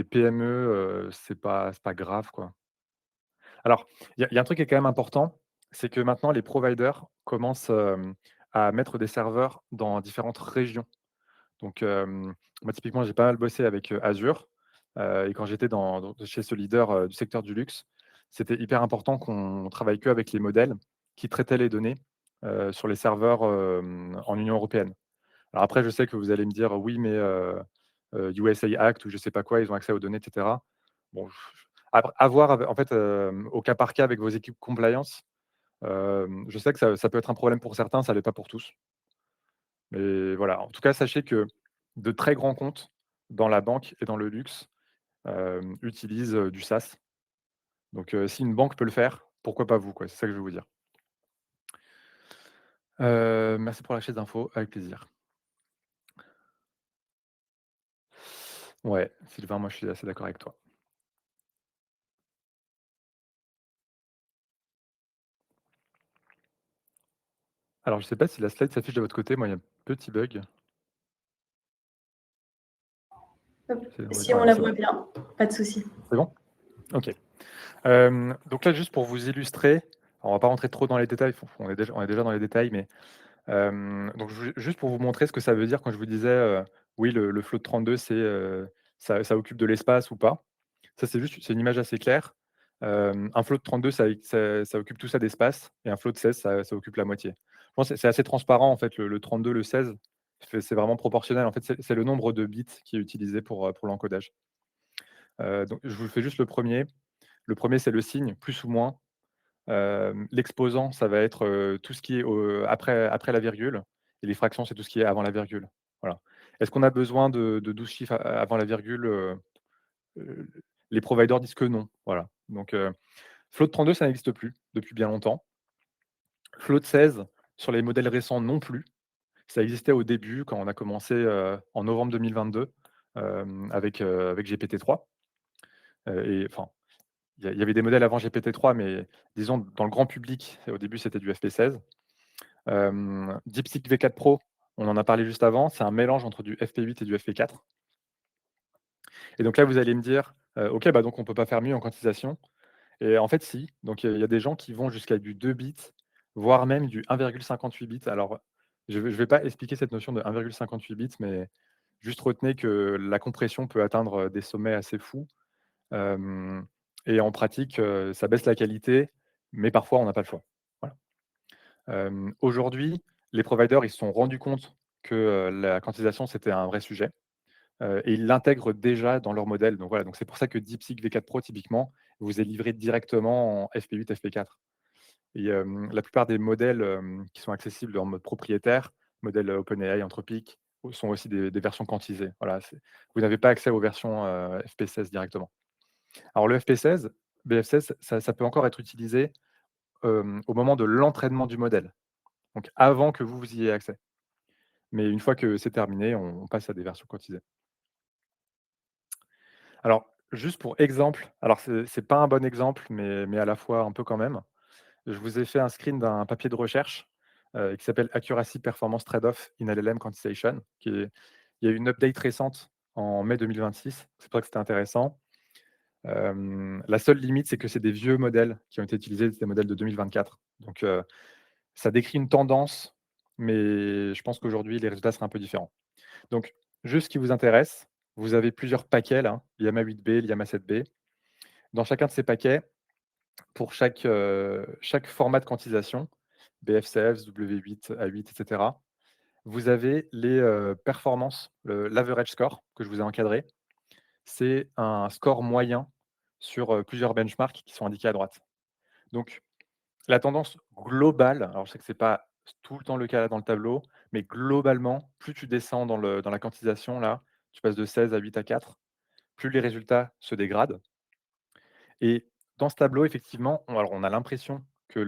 PME, c'est pas grave, quoi. Alors, il y a un truc qui est quand même important, c'est que maintenant les providers commencent, à mettre des serveurs dans différentes régions. Donc, moi typiquement, j'ai pas mal bossé avec, Azure, et quand j'étais chez ce leader, du secteur du luxe, c'était hyper important qu'on travaille qu'avec les modèles qui traitaient les données, sur les serveurs, en Union européenne. Alors après, je sais que vous allez me dire: «Oui, mais USA Act ou je sais pas quoi, ils ont accès aux données et cetera». Bon, à voir en fait, au cas par cas avec vos équipes compliance. Je sais que ça peut être un problème pour certains, ça l'est pas pour tous. Mais voilà, en tout cas, sachez que de très grands comptes dans la banque et dans le luxe, utilisent, du SaaS. Donc si une banque peut le faire, pourquoi pas vous, quoi? C'est ça que je veux vous dire. Merci pour la chaise d'infos, avec plaisir. Ouais, Sylvain, moi je suis assez d'accord avec toi. Alors je sais pas si la slide s'affiche de votre côté, moi il y a un petit bug. Hop, si on Ouais, la c'est voit bon. bien, pas de souci. C'est bon? OK. Donc là, juste pour vous illustrer, on va pas rentrer trop dans les détails, on est déjà dans les détails, mais donc juste pour vous montrer ce que ça veut dire quand je vous disais, oui, le float de 32, ça occupe de l'espace ou pas. Ça, c'est une image assez claire. Un float de 32, ça occupe tout ça d'espace et un float de 16, ça occupe la moitié. Je pense que c'est assez transparent en fait, le 32, le 16, c'est vraiment proportionnel. En fait, c'est le nombre de bits qui est utilisé pour l'encodage. Donc je vous fais juste le premier. Le premier, c'est le signe, plus ou moins. L'exposant, ça va être, tout ce qui est après la virgule et les fractions, c'est tout ce qui est avant la virgule. Voilà. Est-ce qu'on a besoin de 12 chiffres avant la virgule? Heu, les providers disent que non. Voilà. Donc float 32, ça n'existe plus depuis bien longtemps. Float 16, sur les modèles récents non plus. Ça existait au début quand on a commencé, en novembre 2022, avec GPT-3, et enfin, il y avait des modèles avant GPT-3, mais disons dans le grand public, au début, c'était du FP16. DeepSeek V4 Pro, on en a parlé juste avant, c'est un mélange entre du FP8 et du FP4. Et donc là, vous allez me dire: «OK, bah, donc on peut pas faire mieux en quantisation». Et en fait, si. Donc il y a des gens qui vont jusqu'à du 2 bits, voire même du 1,58 bits. Alors, je vais pas expliquer cette notion de 1,58 bits, mais juste retenez que la compression peut atteindre, des sommets assez fous. Hem et en pratique, ça baisse la qualité, mais parfois on n'a pas le choix. Voilà. Aujourd'hui, les providers, ils se sont rendus compte que, la quantisation, c'était un vrai sujet, et ils l'intègrent déjà dans leur modèle. Donc voilà, donc c'est pour ça que DeepSeek V4 Pro, typiquement, vous est livré directement en FP8, FP4. Et la plupart des modèles, qui sont accessibles en mode propriétaire, modèles OpenAI, Anthropic, sont aussi des versions quantisées. Voilà, vous n'avez pas accès aux versions, FP16 directement. Alors le FP16, BF16, ça peut encore être utilisé, au moment de l'entraînement du modèle, donc avant que vous y ayez accès. Mais une fois que c'est terminé, on passe à des versions quantisées. Alors, juste pour exemple, alors c'est pas un bon exemple, mais à la fois un peu quand même. Je vous ai fait un screen d'un papier de recherche, qui s'appelle Accuracy Performance Trade-off in LLM Quantization, il y a eu une update récente en mai 2026. C'est pour ça que c'était intéressant. La seule limite, c'est que c'est des vieux modèles qui ont été utilisés, c'est des modèles de 2024. Donc, ça décrit une tendance, mais je pense qu'aujourd'hui, les résultats seraient un peu différents. Donc, juste ce qui vous intéresse, vous avez plusieurs paquets là, l'IAMA 8B, l'IAMA 7B. Dans chacun de ces paquets, pour chaque format de quantisation, BF16, W8, A8, et cetera, vous avez les, performances, l'average score que je vous ai encadré. C'est un score moyen sur, plusieurs benchmarks qui sont indiqués à droite. Donc la tendance globale, alors je sais que c'est pas tout le temps le cas là dans le tableau, mais globalement, plus tu descends dans la quantisation là, tu passes de 16 à 8 à 4, plus les résultats se dégradent. Et dans ce tableau, effectivement, on a l'impression que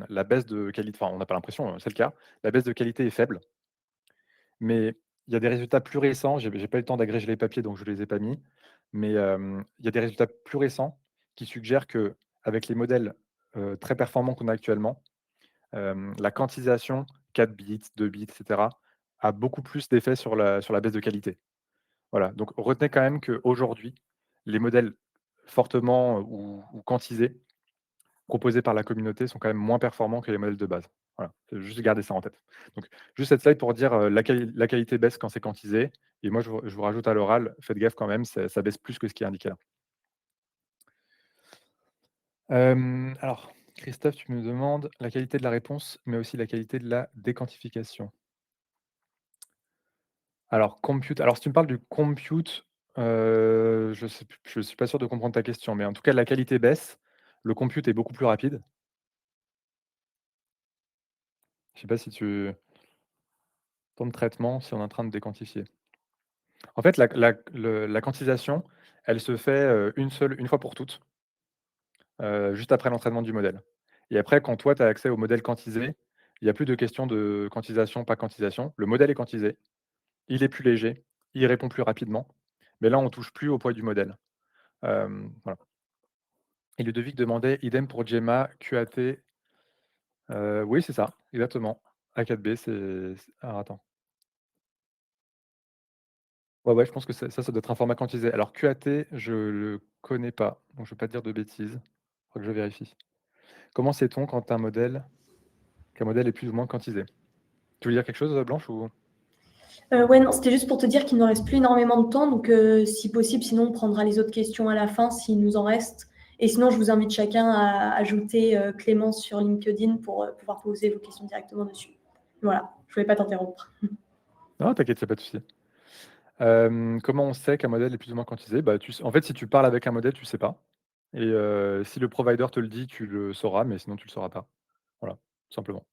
la baisse de qualité, enfin, on n'a pas l'impression, c'est le cas, la baisse de qualité est faible, mais il y a des résultats plus récents. J'ai pas eu le temps d'agréger les papiers, donc je ne les ai pas mis, mais il y a des résultats plus récents qui suggèrent qu'avec les modèles, très performants qu'on a actuellement, la quantisation 4 bits, 2 bits, et cetera, a beaucoup plus d'effet sur la baisse de qualité. Voilà, donc retenez quand même qu'aujourd'hui, les modèles fortement, ou quantisés, proposés par la communauté, sont quand même moins performants que les modèles de base. Voilà, faut juste garder ça en tête. Donc juste cette slide pour dire, la qualité baisse quand c'est quantisé, et moi je vous rajoute à l'oral, faites gaffe quand même, ça baisse plus que ce qui est indiqué là. Alors Christophe, tu me demandes la qualité de la réponse, mais aussi la qualité de la déquantification. Alors si tu me parles du compute, je suis pas sûr de comprendre ta question, mais en tout cas la qualité baisse, le compute est beaucoup plus rapide. Je sais pas si tu temps de traitement, si on est en train de déquantifier. En fait, la quantisation, elle se fait, une fois pour toutes, juste après l'entraînement du modèle, et après quand toi tu as accès au modèle quantisé, il y a plus de questions de quantisation, pas quantisation. Le modèle est quantisé, il est plus léger, il répond plus rapidement, mais là on touche plus au poids du modèle. Voilà. Et Ludovic demandait idem pour Gemma, QAT. Oui, c'est ça, exactement. A4B, alors attends. Ouais, ouais, je pense que ça doit être un format quantisé. Alors QAT, je le connais pas, donc je ne vais pas te dire de bêtises. Il faudra que je vérifie. Comment sait-on quand qu'un modèle est plus ou moins quantisé? Tu veux dire quelque chose, Blanche, ou? Ouais, non, c'était juste pour te dire qu'il ne nous reste plus énormément de temps. Donc, si possible, sinon, on prendra les autres questions à la fin s'il nous en reste. Et sinon, je vous invite chacun à ajouter Clémence sur LinkedIn pour pouvoir poser vos questions directement dessus. Voilà, je ne voulais pas t'interrompre. Non, t'inquiète, il y a pas de souci. Comment on sait qu'un modèle est plus ou moins quantisé? Bah, en fait, si tu parles avec un modèle, tu sais pas, et si le provider te le dit, tu le sauras, mais sinon tu le sauras pas. Voilà, tout simplement.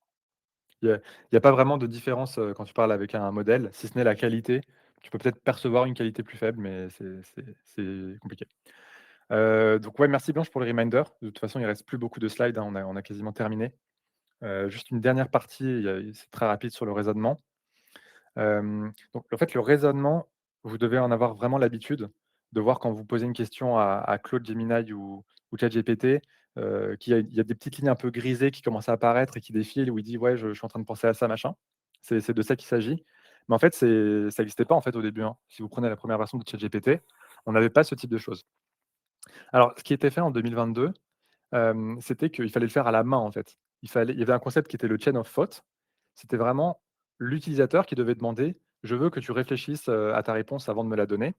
Il y a pas vraiment de différence, quand tu parles avec un modèle, si ce n'est la qualité. Tu peux peut-être percevoir une qualité plus faible, mais c'est compliqué. Donc ouais, merci Blanche pour le reminder. De toute façon, il reste plus beaucoup de slides, hein, on a quasiment terminé. Juste une dernière partie, c'est très rapide sur le raisonnement. Donc en fait, le raisonnement, vous devez en avoir vraiment l'habitude de voir quand vous posez une question à Claude, Gemini ou ChatGPT, il y a des petites lignes un peu grisées qui commencent à apparaître et qui défilent, où il dit: «Ouais, je suis en train de penser à ça, machin». C'est de ça qu'il s'agit. Mais en fait, ça n'existait pas en fait au début, hein. Si vous prenez la première version de ChatGPT, on n'avait pas ce type de choses. Alors ce qui était fait en 2022, c'était qu'il fallait le faire à la main, en fait. Il y avait un concept qui était le chain of thought. C'était vraiment l'utilisateur qui devait demander: «Je veux que tu réfléchisses, à ta réponse avant de me la donner»,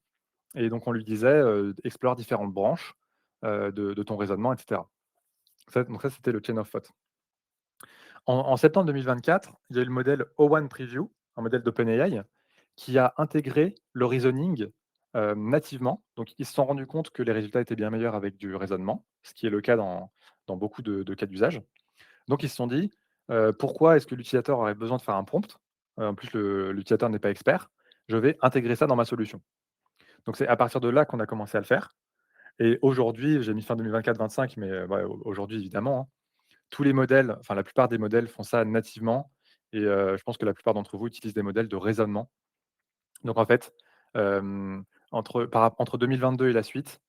et donc on lui disait, «Explore différentes branches, de ton raisonnement», et cetera. Donc ça, c'était le chain of thought. En septembre 2024, il y a eu le modèle O1 Preview, un modèle d'OpenAI, qui a intégré le reasoning, nativement. Donc ils se sont rendus compte que les résultats étaient bien meilleurs avec du raisonnement, ce qui est le cas dans beaucoup de cas d'usage. Donc ils se sont dit, «Pourquoi est-ce que l'utilisateur aurait besoin de faire un prompt? En plus l'utilisateur n'est pas expert. Je vais intégrer ça dans ma solution». Donc c'est à partir de là qu'on a commencé à le faire. Et aujourd'hui, j'ai mis fin 2024-25, mais ouais, aujourd'hui évidemment, hein, tous les modèles, enfin la plupart des modèles font ça nativement et je pense que la plupart d'entre vous utilisent des modèles de raisonnement. Donc en fait, entre 2022 et la suite,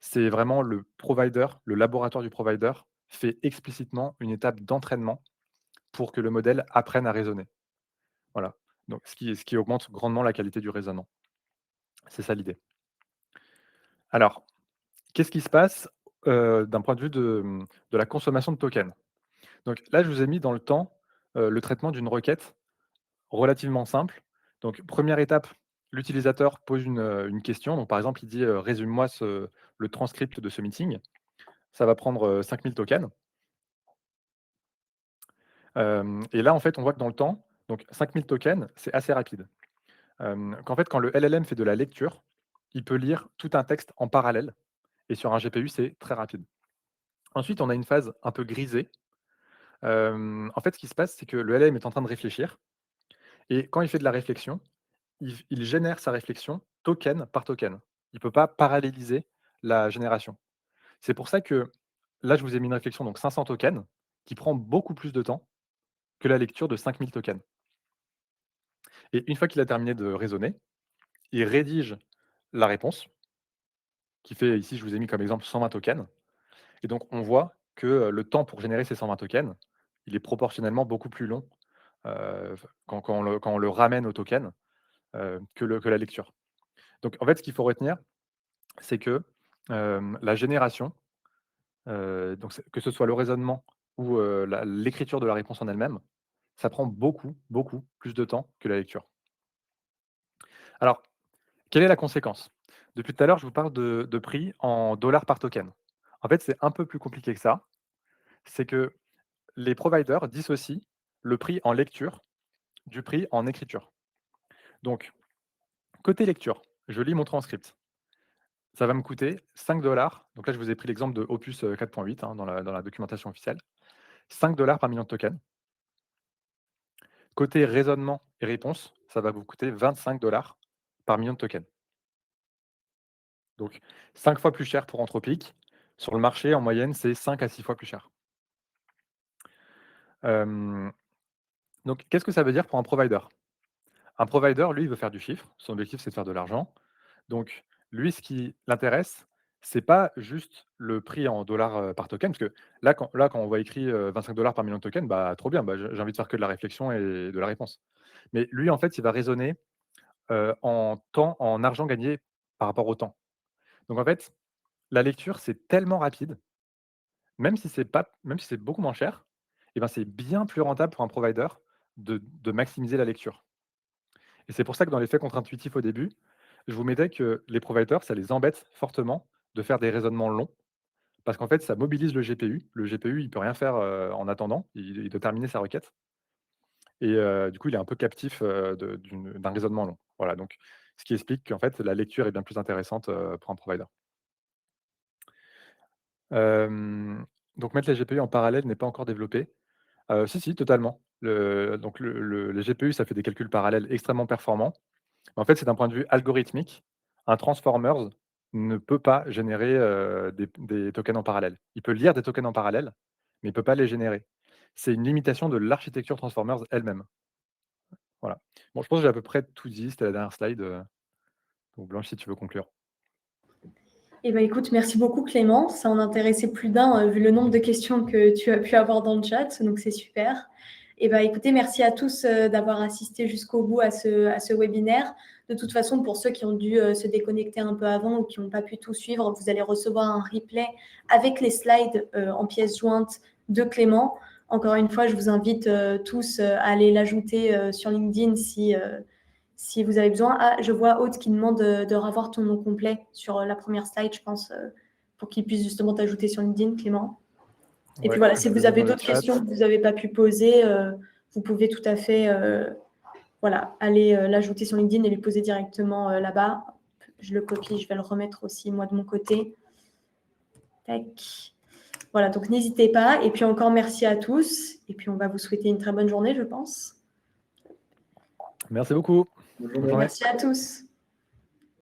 c'est vraiment le provider, le laboratoire du provider fait explicitement une étape d'entraînement pour que le modèle apprenne à raisonner. Voilà, donc ce qui augmente grandement la qualité du raisonnement. C'est ça l'idée. Alors, qu'est-ce qui se passe, d'un point de vue de la consommation de tokens? Donc là, je vous ai mis dans le temps, le traitement d'une requête relativement simple. Donc première étape, l'utilisateur pose une question. Donc par exemple, il dit, «Résume-moi le transcript de ce meeting». Ça va prendre, 5 000 tokens. Et là, en fait, on voit que dans le temps, donc 5 000 tokens, c'est assez rapide. Qu'en fait, quand le LLM fait de la lecture, il peut lire tout un texte en parallèle et sur un GPU, c'est très rapide. Ensuite, on a une phase un peu grisée. En fait, ce qui se passe, c'est que le LLM est en train de réfléchir et quand il fait de la réflexion, il génère sa réflexion token par token. Il ne peut pas paralléliser la génération. C'est pour ça que là, je vous ai mis une réflexion, donc 500 tokens, qui prend beaucoup plus de temps que la lecture de 5000 tokens. Et une fois qu'il a terminé de raisonner, il rédige la réponse, qui fait ici, je vous ai mis comme exemple 120 tokens. Et donc, on voit que le temps pour générer ces 120 tokens, il est proportionnellement beaucoup plus long quand on le ramène au token que la lecture. Donc, en fait, ce qu'il faut retenir, c'est que la génération, donc que ce soit le raisonnement ou l'écriture de la réponse en elle-même, ça prend beaucoup, beaucoup plus de temps que la lecture. Alors, quelle est la conséquence? Depuis tout à l'heure, je vous parle de prix en dollars par token. En fait, c'est un peu plus compliqué que ça. C'est que les providers dissocient le prix en lecture du prix en écriture. Donc, côté lecture, je lis mon transcript. Ça va me coûter 5 dollars. Donc là, je vous ai pris l'exemple de Opus 4.8 dans la documentation officielle. 5 dollars par million de tokens. Côté raisonnement et réponse, ça va vous coûter 25 dollars par million de tokens. Donc 5 fois plus cher pour Anthropic. Sur le marché, en moyenne, c'est 5 à 6 fois plus cher. Donc qu'est-ce que ça veut dire pour un provider? Un provider, lui, il veut faire du chiffre. Son objectif, c'est de faire de l'argent. Donc lui, ce qui l'intéresse, c'est pas juste le prix en dollars, par token, parce que là, quand on voit écrit, 25 dollars par million de tokens, bah, trop bien, bah, j'ai envie de faire que de la réflexion et de la réponse. Mais lui, en fait, il va raisonner, en temps, en argent gagné par rapport au temps. Donc en fait, la lecture, c'est tellement rapide, même si c'est beaucoup moins cher, et ben, c'est bien plus rentable pour un provider de maximiser la lecture. Et c'est pour ça que dans l'effet contre-intuitif au début, je vous mettais que les providers, ça les embête fortement de faire des raisonnements longs, parce qu'en fait, ça mobilise le GPU. Le GPU, il peut rien faire, en attendant, il doit terminer sa requête et du coup, il est un peu captif, d'un raisonnement long. Voilà, donc ce qui explique qu'en fait, la lecture est bien plus intéressante, pour un provider. Donc mettre les GPU en parallèle n'est pas encore développé. Si, si, totalement. Les GPU, ça fait des calculs parallèles extrêmement performants. En fait, c'est d'un point de vue algorithmique, un transformers ne peut pas générer, des tokens en parallèle. Il peut lire des tokens en parallèle, mais il ne peut pas les générer. C'est une limitation de l'architecture transformers elle-même. Voilà. Bon, je pense que j'ai à peu près tout dit, c'était la dernière slide, donc Blanche, si tu veux conclure. Eh ben, écoute, merci beaucoup Clément. Ça en intéressait plus d'un vu le nombre de questions que tu as pu avoir dans le chat, donc c'est super. Eh ben, écoutez, merci à tous d'avoir assisté jusqu'au bout à ce webinaire. De toute façon, pour ceux qui ont dû se déconnecter un peu avant ou qui n'ont pas pu tout suivre, vous allez recevoir un replay avec les slides en pièces jointes de Clément. Encore une fois, je vous invite tous à aller l'ajouter sur LinkedIn si vous avez besoin. Ah, je vois Aude qui demande de revoir ton nom complet sur la première slide, je pense, pour qu'il puisse justement t'ajouter sur LinkedIn, Clément. Et puis voilà, si vous avez d'autres questions que vous n'avez pas pu poser, vous pouvez tout à fait aller l'ajouter sur LinkedIn et lui poser directement là-bas. Je le copie, je vais le remettre aussi moi de mon côté. Tac. Voilà, donc n'hésitez pas. Et puis encore merci à tous. Et puis on va vous souhaiter une très bonne journée, je pense. Merci beaucoup. Bonne journée. Merci à tous.